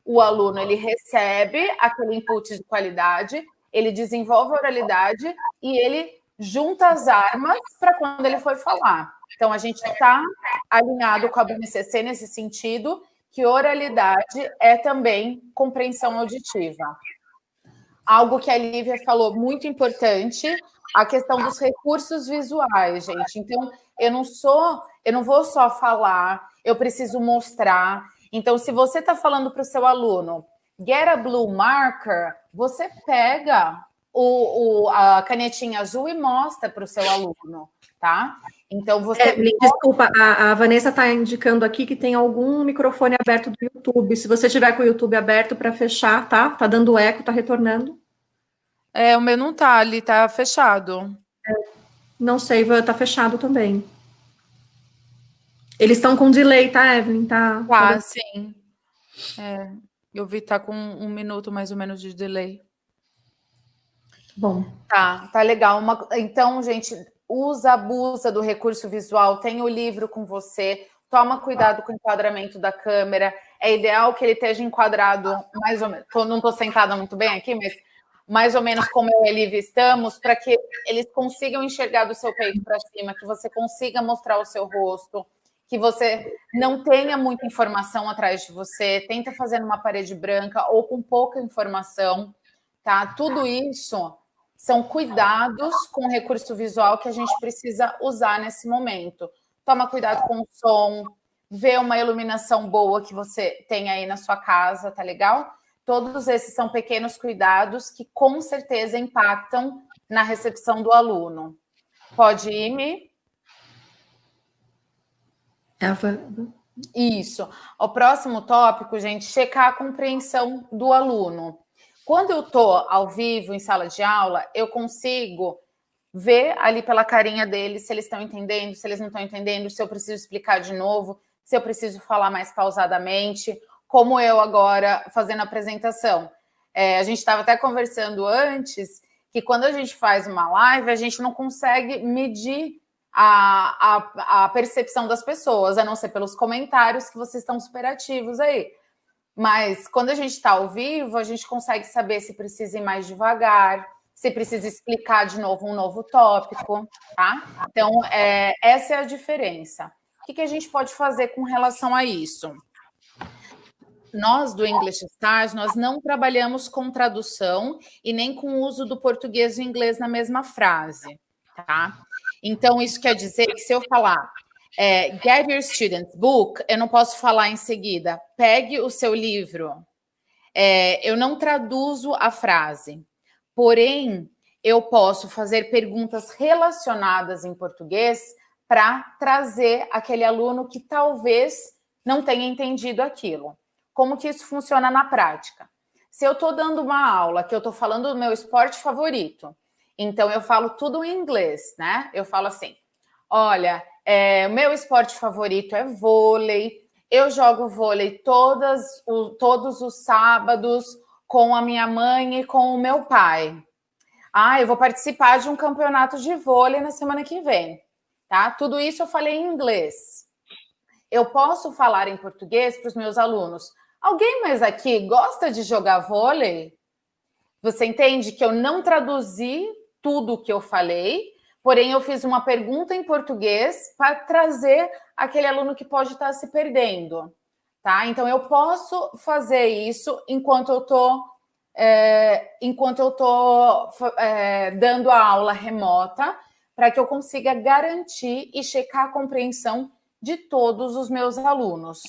o aluno ele recebe aquele input de qualidade, ele desenvolve a oralidade e ele junta as armas para quando ele for falar. Então, a gente está alinhado com a BNCC nesse sentido, que oralidade é também compreensão auditiva. Algo que a Lívia falou muito importante, a questão dos recursos visuais, gente. Então, eu não vou só falar, eu preciso mostrar. Então, se você está falando para o seu aluno, get a blue marker, você pega a canetinha azul e mostra para o seu aluno, tá? Então, você... Desculpa, a Vanessa está indicando aqui que tem algum microfone aberto do YouTube. Se você tiver com o YouTube aberto para fechar, tá? Tá dando eco, tá retornando. O meu não tá, ali tá fechado. Não sei, tá fechado também. Eles estão com delay, tá, Evelyn? Tá, sim. Eu vi tá com 1 minuto mais ou menos de delay. Bom. Tá legal. Então, gente, abusa do recurso visual, tem o livro com você, toma cuidado com o enquadramento da câmera. É ideal que ele esteja enquadrado mais ou menos. Não estou sentada muito bem aqui, mas mais ou menos como eu e a Lívia estamos, para que eles consigam enxergar do seu peito para cima, que você consiga mostrar o seu rosto, que você não tenha muita informação atrás de você, tenta fazer numa parede branca ou com pouca informação, tá? Tudo isso são cuidados com o recurso visual que a gente precisa usar nesse momento. Toma cuidado com o som, vê uma iluminação boa que você tem aí na sua casa, tá legal? Todos esses são pequenos cuidados que com certeza impactam na recepção do aluno. Pode ir, Mi? Isso. O próximo tópico, gente, checar a compreensão do aluno. Quando eu estou ao vivo em sala de aula, eu consigo ver ali pela carinha deles se eles estão entendendo, se eles não estão entendendo, se eu preciso explicar de novo, se eu preciso falar mais pausadamente, como eu agora fazendo a apresentação. A gente estava até conversando antes que quando a gente faz uma live, a gente não consegue medir a percepção das pessoas, a não ser pelos comentários que vocês estão super ativos aí. Mas quando a gente está ao vivo, a gente consegue saber se precisa ir mais devagar, se precisa explicar de novo um novo tópico, tá? Então, essa é a diferença. O que a gente pode fazer com relação a isso? Nós, do English Stars, nós não trabalhamos com tradução e nem com o uso do português e inglês na mesma frase, tá? Então, isso quer dizer que se eu falar get your student's book, eu não posso falar em seguida, pegue o seu livro. Eu não traduzo a frase, porém, eu posso fazer perguntas relacionadas em português para trazer aquele aluno que talvez não tenha entendido aquilo. Como que isso funciona na prática? Se eu estou dando uma aula que eu estou falando do meu esporte favorito, então eu falo tudo em inglês, né? Eu falo assim, olha, o meu esporte favorito é vôlei, eu jogo vôlei todos os sábados com a minha mãe e com o meu pai. Eu vou participar de um campeonato de vôlei na semana que vem, tá? Tudo isso eu falei em inglês. Eu posso falar em português para os meus alunos. Alguém mais aqui gosta de jogar vôlei? Você entende que eu não traduzi tudo o que eu falei, porém eu fiz uma pergunta em português para trazer aquele aluno que pode estar se perdendo, tá? Então eu posso fazer isso enquanto eu estou dando a aula remota, para que eu consiga garantir e checar a compreensão de todos os meus alunos.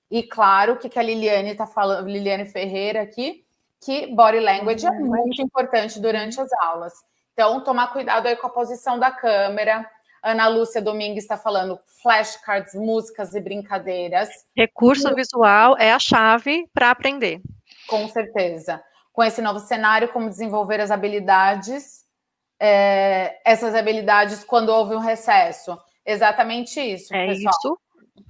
E claro, o que a Liliane está falando, Liliane Ferreira aqui, que body language é muito importante durante as aulas. Então, tomar cuidado aí com a posição da câmera. Ana Lúcia Domingues está falando flashcards, músicas e brincadeiras. Recurso visual é a chave para aprender. Com certeza. Com esse novo cenário, como desenvolver as habilidades, essas habilidades quando houve um recesso. Exatamente isso, pessoal. Isso.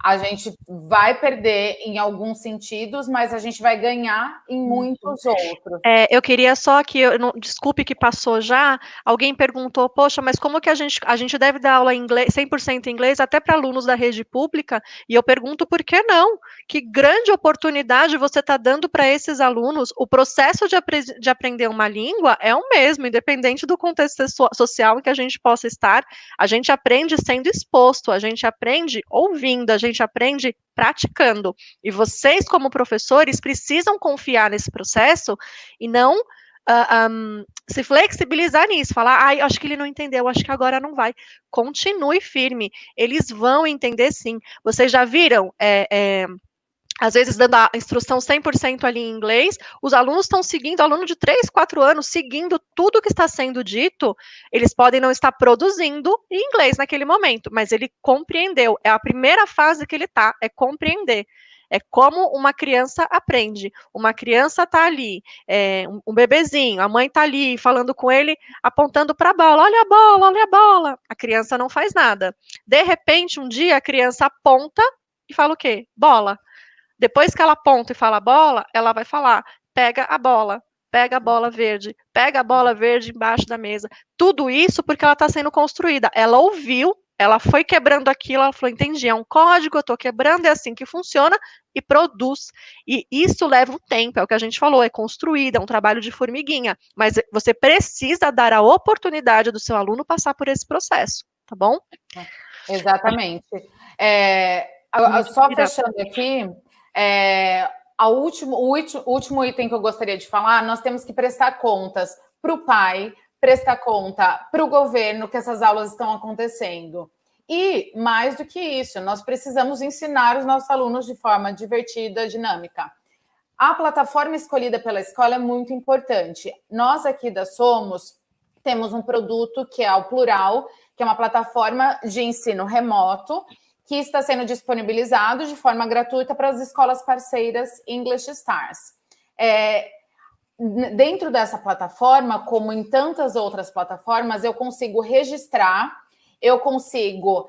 a gente vai perder em alguns sentidos, mas a gente vai ganhar em muitos outros. Eu queria só que, desculpe que passou já, alguém perguntou, poxa, mas como que a gente deve dar aula em inglês, 100% em inglês, até para alunos da rede pública? E eu pergunto por que não? Que grande oportunidade você está dando para esses alunos. O processo de aprender uma língua é o mesmo, independente do contexto social em que a gente possa estar. A gente aprende sendo exposto, a gente aprende ouvindo, a gente aprende praticando. E vocês, como professores, precisam confiar nesse processo e não se flexibilizar nisso, falar, ai, acho que ele não entendeu, acho que agora não vai. Continue firme, eles vão entender sim. Vocês já viram, às vezes dando a instrução 100% ali em inglês, os alunos estão seguindo, aluno de 3, 4 anos, seguindo tudo que está sendo dito, eles podem não estar produzindo em inglês naquele momento, mas ele compreendeu, é a primeira fase que ele está, é compreender. É como uma criança aprende. Uma criança está ali, um bebezinho, a mãe está ali falando com ele, apontando para a bola, olha a bola, olha a bola. A criança não faz nada. De repente, um dia, a criança aponta e fala o quê? Bola. Depois que ela aponta e fala bola, ela vai falar, pega a bola verde embaixo da mesa. Tudo isso porque ela está sendo construída. Ela ouviu, ela foi quebrando aquilo, ela falou, entendi, é um código, eu estou quebrando, é assim que funciona, e produz. E isso leva um tempo, é o que a gente falou, é construído, é um trabalho de formiguinha, mas você precisa dar a oportunidade do seu aluno passar por esse processo, tá bom? Exatamente. Só fechando aqui, o último item que eu gostaria de falar, nós temos que prestar contas para o pai, prestar conta para o governo que essas aulas estão acontecendo. E, mais do que isso, nós precisamos ensinar os nossos alunos de forma divertida, dinâmica. A plataforma escolhida pela escola é muito importante. Nós aqui da Somos temos um produto que é o Plural, que é uma plataforma de ensino remoto, que está sendo disponibilizado de forma gratuita para as escolas parceiras English Stars. Dentro dessa plataforma, como em tantas outras plataformas, eu consigo registrar, eu consigo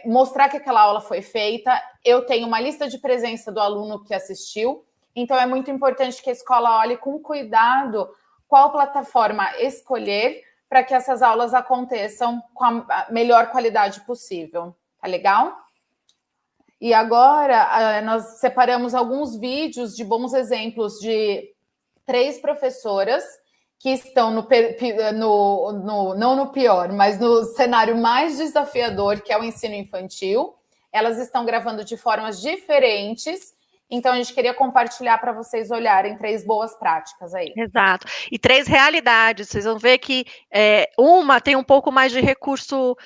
mostrar que aquela aula foi feita, eu tenho uma lista de presença do aluno que assistiu, então é muito importante que a escola olhe com cuidado qual plataforma escolher para que essas aulas aconteçam com a melhor qualidade possível. Tá legal? E agora nós separamos alguns vídeos de bons exemplos de 3 professoras que estão não no pior, mas no cenário mais desafiador, que é o ensino infantil. Elas estão gravando de formas diferentes, então a gente queria compartilhar para vocês olharem 3 boas práticas aí. Exato. E 3 realidades. Vocês vão ver que uma tem um pouco mais de recurso,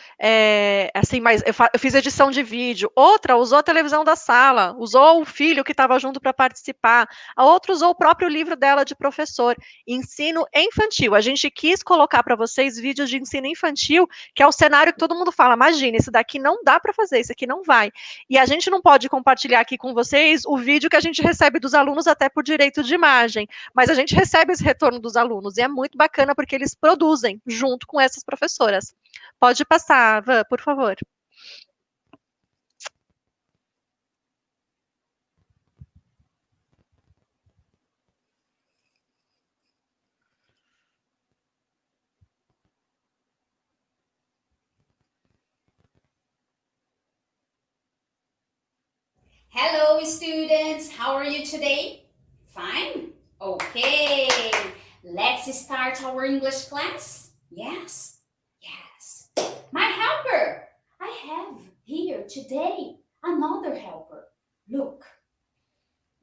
assim, mais. Eu fiz edição de vídeo. Outra usou a televisão da sala, usou o filho que estava junto para participar. A outra usou o próprio livro dela de professor. Ensino infantil. A gente quis colocar para vocês vídeos de ensino infantil, que é o cenário que todo mundo fala. Imagina, esse daqui não dá para fazer, esse aqui não vai. E a gente não pode compartilhar aqui com vocês o vídeo que a gente recebe dos alunos até por direito de imagem, mas a gente recebe esse retorno dos alunos e é muito bacana porque eles produzem junto com essas professoras. Pode passar, Van, por favor. Hello, students. How are you today? Fine? Okay. Let's start our English class. Yes? Yes. My helper. I have here today another helper. Look.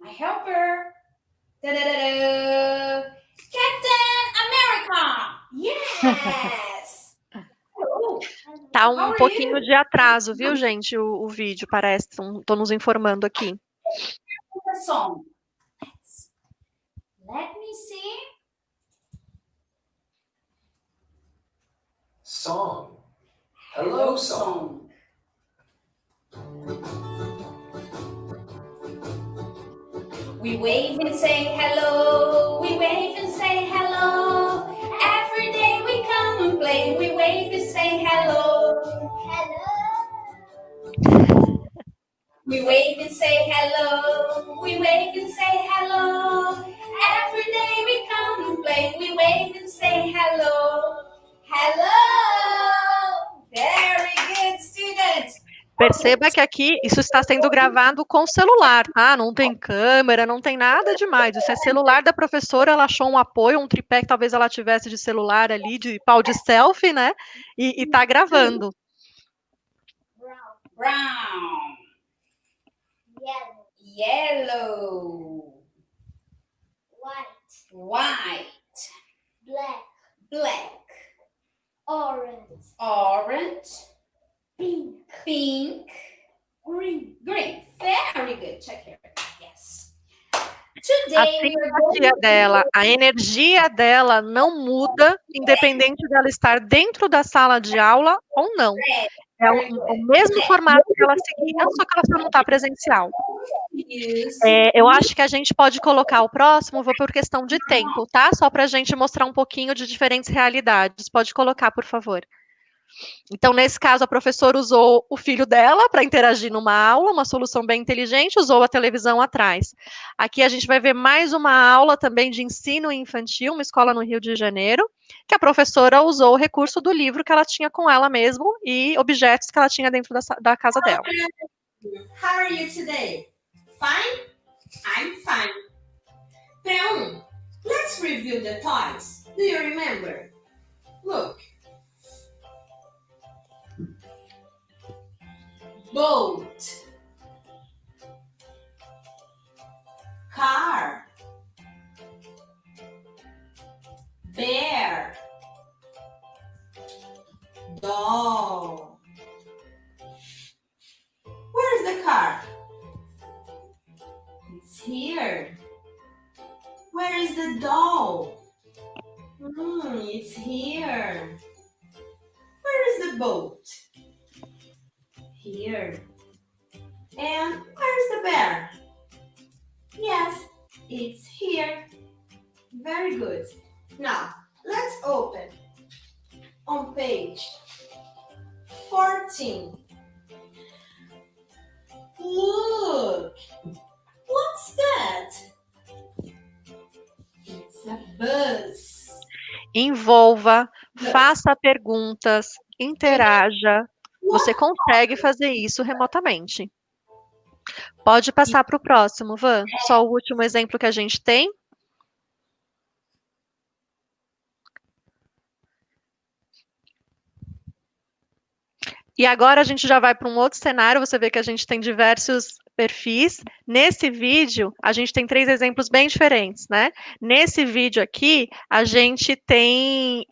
My helper. Da-da-da-da. Captain America. Yes. Hello. Tá um pouquinho de atraso, viu, gente? O vídeo parece. Tô nos informando aqui. Song. Let me see. Song. Hello, song. We wave and say hello. We wave and say hello. Every day we come and play. We wave and say hello. Hello. We wave and say hello. We wave and say hello. Every day we come and play. We wave and say hello. Hello. Very good, students. Perceba que aqui isso está sendo gravado com celular, tá? Não tem câmera, não tem nada demais. Isso é celular da professora, ela achou um apoio, um tripé que talvez ela tivesse de celular ali, de pau de selfie, né? E tá gravando. Brown. Yellow. White. Black. Orange. Pink. Green. Very good. Check here. Yes. A simpatia dela, a energia dela não muda, independente dela estar dentro da sala de aula ou não. É o mesmo formato que ela seguia, só que ela só não está presencial. Eu acho que a gente pode colocar o próximo, vou por questão de tempo, tá? Só para a gente mostrar um pouquinho de diferentes realidades. Pode colocar, por favor. Então, nesse caso, a professora usou o filho dela para interagir numa aula, uma solução bem inteligente, usou a televisão atrás. Aqui a gente vai ver mais uma aula também de ensino infantil, uma escola no Rio de Janeiro, que a professora usou o recurso do livro que ela tinha com ela mesmo e objetos que ela tinha dentro da casa dela. How are you today? Fine? I'm fine. Então, let's review the toys. Do you remember? Look. Boat. Car. Bear. Doll. Where's the car? It's here. Where is the doll? It's here. Where is the boat? Here. And where's the bear? Yes, it's here. Very good. Now, let's open on page 14. Look! What's that? It's a bus. Envolva, faça perguntas, interaja. Você consegue fazer isso remotamente. Pode passar para o próximo, Van. Só o último exemplo que a gente tem. E agora a gente já vai para um outro cenário, você vê que a gente tem diversos perfis. Nesse vídeo, a gente tem 3 exemplos bem diferentes, né? Nesse vídeo aqui, a gente tem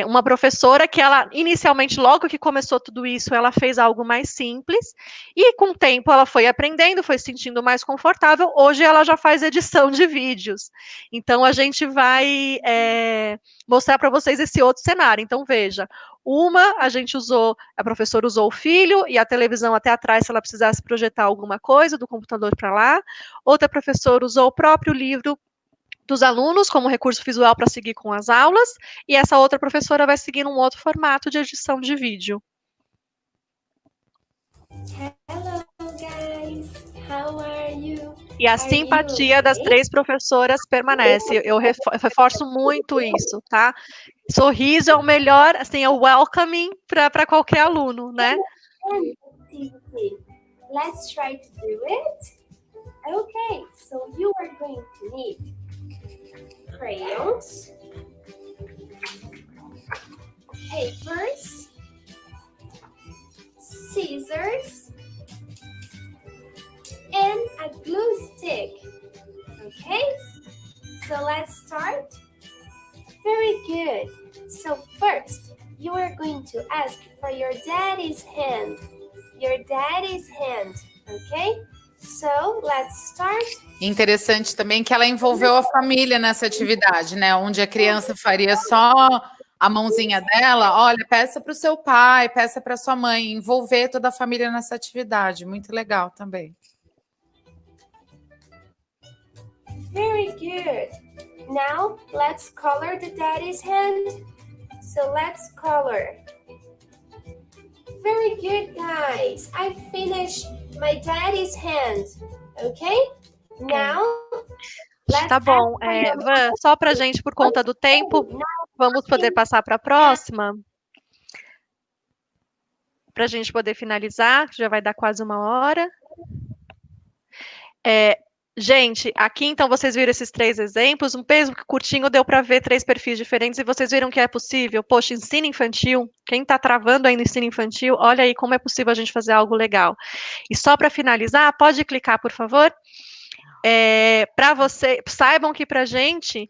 uma professora que ela, inicialmente, logo que começou tudo isso, ela fez algo mais simples, e com o tempo ela foi aprendendo, foi se sentindo mais confortável, hoje ela já faz edição de vídeos. Então, a gente vai mostrar para vocês esse outro cenário. Então, veja, a professora usou o filho e a televisão até atrás, se ela precisasse projetar alguma coisa, do computador para lá. Outra professora usou o próprio livro dos alunos como recurso visual para seguir com as aulas, e essa outra professora vai seguir um outro formato de edição de vídeo. Hello guys, how are you? E a simpatia das 3 professoras permanece. Eu reforço muito isso, tá? Sorriso é o melhor, assim, é o welcoming para qualquer aluno, né? Let's try to do it. Okay, so you are going to need crayons, papers, scissors, and a glue stick. Okay, so let's start. Very good. So first, you are going to ask for your daddy's hand. Your daddy's hand, okay? So, let's start. Interessante também que ela envolveu a família nessa atividade, né? Onde a criança faria só a mãozinha dela. Olha, peça para o seu pai, peça para sua mãe. Envolver toda a família nessa atividade. Muito legal também. Very good. Now, let's color the daddy's hand. So, let's color. Very good, guys. I finished my daddy's hand. Okay? Now, let's Tá bom. ask for your Van, só pra gente, por conta do tempo, vamos poder passar para a próxima? Para a gente poder finalizar, que já vai dar quase 1 hora. Gente, aqui então vocês viram esses 3 exemplos, um peso curtinho deu para ver 3 perfis diferentes e vocês viram que é possível. Poxa, ensino infantil, quem está travando aí no ensino infantil, olha aí como é possível a gente fazer algo legal. E só para finalizar, pode clicar, por favor? Para você, saibam que para a gente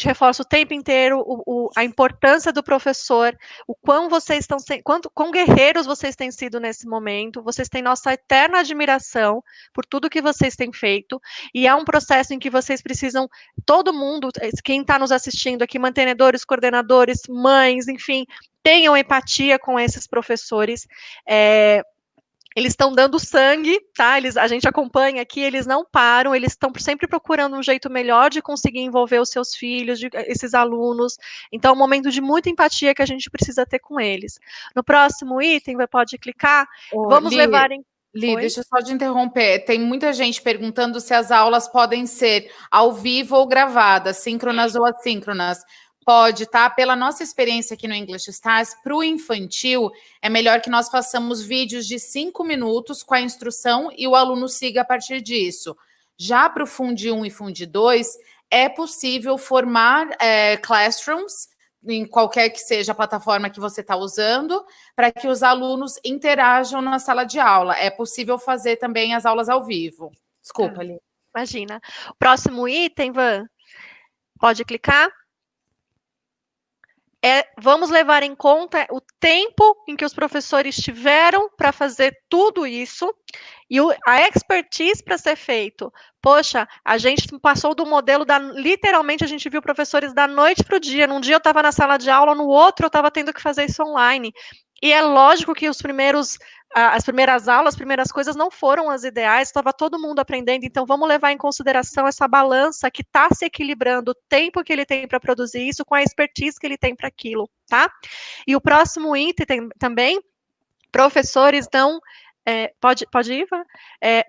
reforça o tempo inteiro a importância do professor, o quão vocês estão quão guerreiros vocês têm sido nesse momento, vocês têm nossa eterna admiração por tudo que vocês têm feito, e é um processo em que vocês precisam, todo mundo, quem está nos assistindo aqui, mantenedores, coordenadores, mães, enfim, tenham empatia com esses professores. Eles estão dando sangue, tá? A gente acompanha aqui, eles não param, eles estão sempre procurando um jeito melhor de conseguir envolver os seus filhos, esses alunos. Então, é um momento de muita empatia que a gente precisa ter com eles. No próximo item, pode clicar. Vamos levar em... Li, deixa eu só te interromper. Tem muita gente perguntando se as aulas podem ser ao vivo ou gravadas, síncronas ou assíncronas. Pode, tá? Pela nossa experiência aqui no English Stars, para o infantil, é melhor que nós façamos vídeos de 5 minutos com a instrução e o aluno siga a partir disso. Já para o Fundi 1 e Fundi 2, é possível formar classrooms, em qualquer que seja a plataforma que você está usando, para que os alunos interajam na sala de aula. É possível fazer também as aulas ao vivo. Desculpa, Li. Imagina. Próximo item, Van, pode clicar. Vamos levar em conta o tempo em que os professores tiveram para fazer tudo isso e a expertise para ser feito. Poxa, a gente passou do modelo literalmente a gente viu professores da noite para o dia. Num dia eu estava na sala de aula, no outro eu estava tendo que fazer isso online. E é lógico que as primeiras aulas, as primeiras coisas não foram as ideais, estava todo mundo aprendendo, então vamos levar em consideração essa balança que está se equilibrando, o tempo que ele tem para produzir isso com a expertise que ele tem para aquilo, tá? E o próximo item também, professores não... pode ir, Ivan?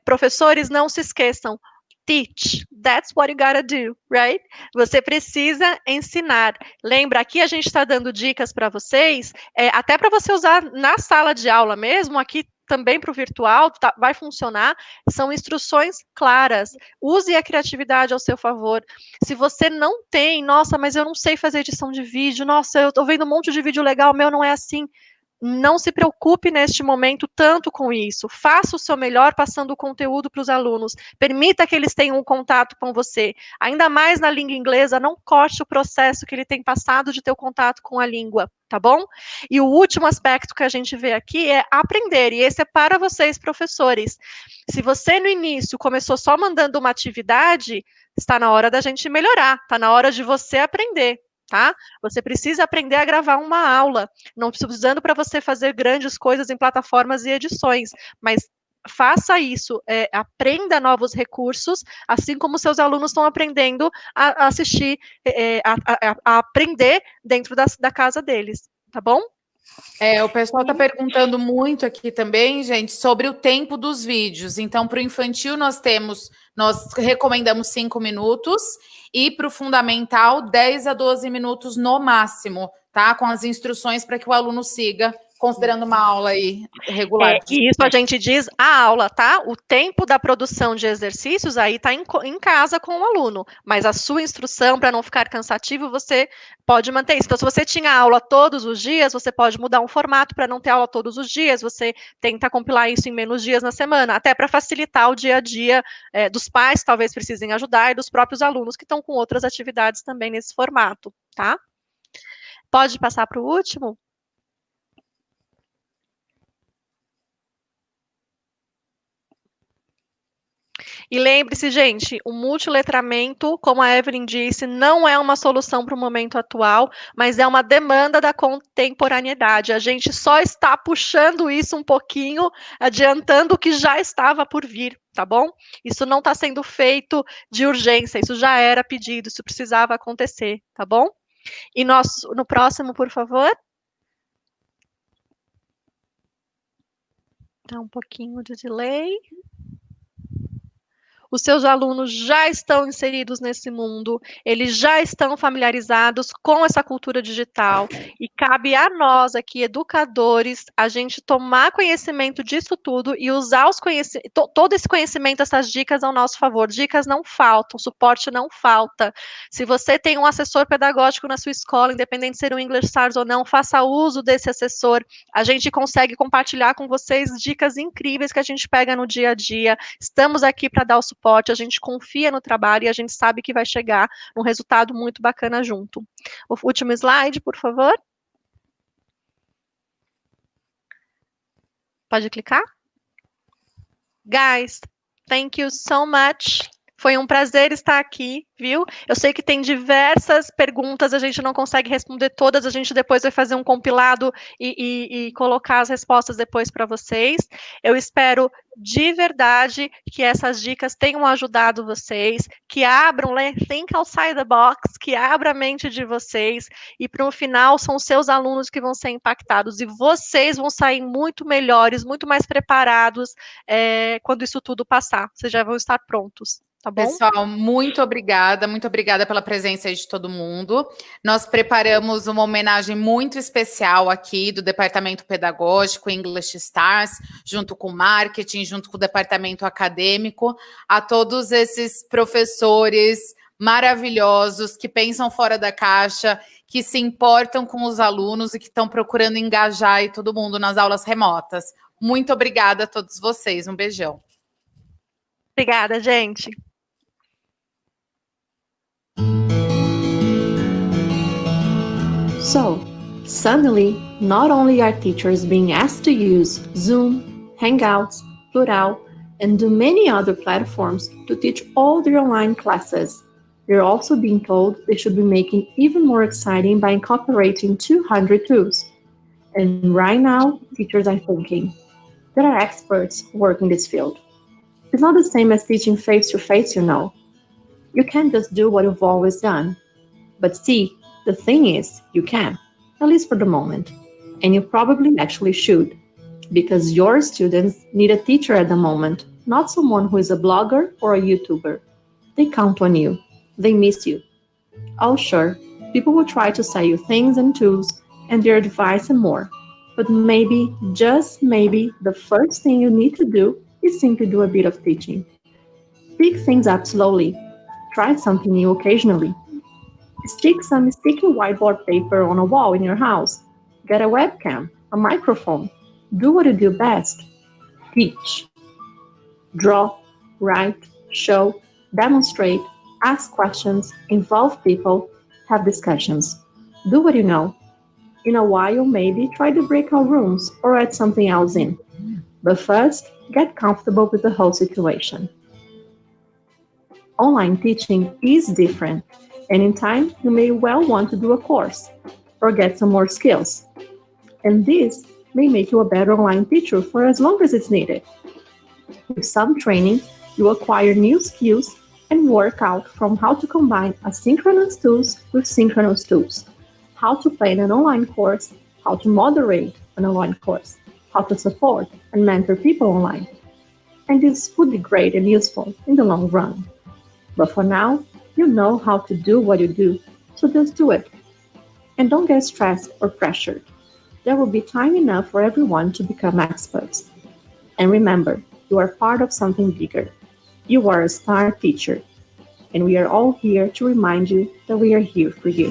Professores não se esqueçam, teach, that's what you gotta do, right? Você precisa ensinar. Lembra, aqui a gente está dando dicas para vocês, até para você usar na sala de aula mesmo, aqui também para o virtual, vai funcionar, são instruções claras, use a criatividade ao seu favor. Se você não tem, nossa, mas eu não sei fazer edição de vídeo, nossa, eu estou vendo um monte de vídeo legal, o meu não é assim, não se preocupe neste momento tanto com isso. Faça o seu melhor passando o conteúdo para os alunos. Permita que eles tenham um contato com você. Ainda mais na língua inglesa, não corte o processo que ele tem passado de ter o contato com a língua, tá bom? E o último aspecto que a gente vê aqui é aprender, e esse é para vocês, professores. Se você no início começou só mandando uma atividade, está na hora da gente melhorar, está na hora de você aprender. Tá? Você precisa aprender a gravar uma aula, não precisando para você fazer grandes coisas em plataformas e edições, mas faça isso, aprenda novos recursos, assim como seus alunos estão aprendendo a assistir, a aprender dentro da casa deles, tá bom? O pessoal está perguntando muito aqui também, gente, sobre o tempo dos vídeos. Então, para o infantil, nós recomendamos 5 minutos e para o fundamental, 10 a 12 minutos no máximo, tá? Com as instruções para que o aluno siga, considerando uma aula aí regular. E isso a gente diz a aula, tá? O tempo da produção de exercícios aí está em casa com o aluno, mas a sua instrução, para não ficar cansativo, você pode manter isso. Então, se você tinha aula todos os dias, você pode mudar um formato para não ter aula todos os dias, você tenta compilar isso em menos dias na semana, até para facilitar o dia a dia dos pais, talvez precisem ajudar, e dos próprios alunos que estão com outras atividades também nesse formato, tá? Pode passar para o último? E lembre-se, gente, o multiletramento, como a Evelyn disse, não é uma solução para o momento atual, mas é uma demanda da contemporaneidade. A gente só está puxando isso um pouquinho, adiantando o que já estava por vir, tá bom? Isso não está sendo feito de urgência, isso já era pedido, isso precisava acontecer, tá bom? E no próximo, por favor. Tá um pouquinho de delay. Os seus alunos já estão inseridos nesse mundo, eles já estão familiarizados com essa cultura digital, e cabe a nós aqui, educadores, a gente tomar conhecimento disso tudo e usar todo esse conhecimento, essas dicas ao nosso favor. Dicas não faltam, suporte não falta. Se você tem um assessor pedagógico na sua escola, independente de ser um English Stars ou não, faça uso desse assessor. A gente consegue compartilhar com vocês dicas incríveis que a gente pega no dia a dia. Estamos aqui para dar o suporte, a gente confia no trabalho e a gente sabe que vai chegar num resultado muito bacana junto. O último slide, por favor. Pode clicar? Guys, thank you so much. Foi um prazer estar aqui, viu? Eu sei que tem diversas perguntas, a gente não consegue responder todas, a gente depois vai fazer um compilado e colocar as respostas depois para vocês. Eu espero de verdade que essas dicas tenham ajudado vocês, que abram, think outside the box, que abra a mente de vocês, e para o final são os seus alunos que vão ser impactados, e vocês vão sair muito melhores, muito mais preparados quando isso tudo passar. Vocês já vão estar prontos. Tá bom? Pessoal, muito obrigada pela presença aí de todo mundo. Nós preparamos uma homenagem muito especial aqui do Departamento Pedagógico English Stars, junto com o marketing, junto com o departamento acadêmico, a todos esses professores maravilhosos que pensam fora da caixa, que se importam com os alunos e que estão procurando engajar aí todo mundo nas aulas remotas. Muito obrigada a todos vocês. Um beijão. Obrigada, gente. So, suddenly, not only are teachers being asked to use Zoom, Hangouts, Plural, and do many other platforms to teach all their online classes, they're also being told they should be making even more exciting by incorporating 200 tools. And right now, teachers are thinking, there are experts who work in this field. It's not the same as teaching face-to-face, you know. You can't just do what you've always done. But see, the thing is, you can, at least for the moment. And you probably actually should, because your students need a teacher at the moment, not someone who is a blogger or a YouTuber. They count on you. They miss you. Oh, sure, people will try to sell you things and tools and their advice and more. But maybe, just maybe, the first thing you need to do is simply do a bit of teaching. Pick things up slowly. Try something new occasionally. Stick some sticky whiteboard paper on a wall in your house. Get a webcam, a microphone. Do what you do best. Teach. Draw, write, show, demonstrate, ask questions, involve people, have discussions. Do what you know. In a while, maybe try the breakout rooms or add something else in. But first, get comfortable with the whole situation. Online teaching is different, and in time, you may well want to do a course or get some more skills. And this may make you a better online teacher for as long as it's needed. With some training, you acquire new skills and work out from how to combine asynchronous tools with synchronous tools, how to plan an online course, how to moderate an online course, how to support and mentor people online. And this would be great and useful in the long run. But for now, you know how to do what you do, so just do it. And don't get stressed or pressured. There will be time enough for everyone to become experts. And remember, you are part of something bigger. You are a star teacher. And we are all here to remind you that we are here for you.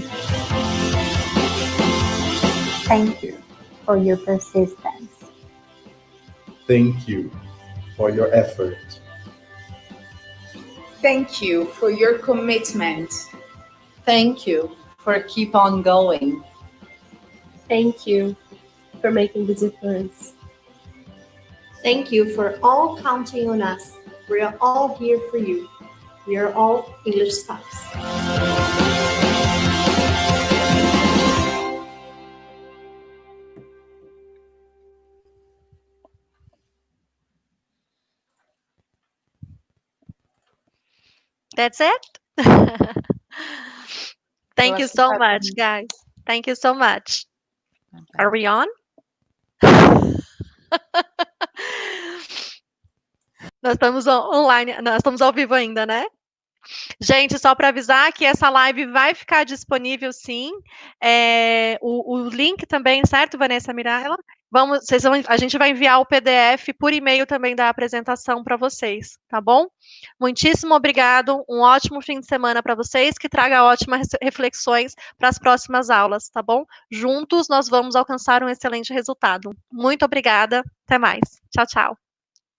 Thank you for your persistence. Thank you for your effort. Thank you for your commitment. Thank you for keep on going. Thank you for making the difference. Thank you for all counting on us. We are all here for you. We are all English Stars. That's it. Thank you so much, guys. Thank you so much. Are we on? Nós estamos online, nós estamos ao vivo ainda, né? Gente, só para avisar que essa live vai ficar disponível, sim. O link também, certo, Vanessa Mirella? A gente vai enviar o PDF por e-mail também da apresentação para vocês, tá bom? Muitíssimo obrigado, um ótimo fim de semana para vocês, que traga ótimas reflexões para as próximas aulas, tá bom? Juntos nós vamos alcançar um excelente resultado. Muito obrigada, até mais. Tchau, tchau.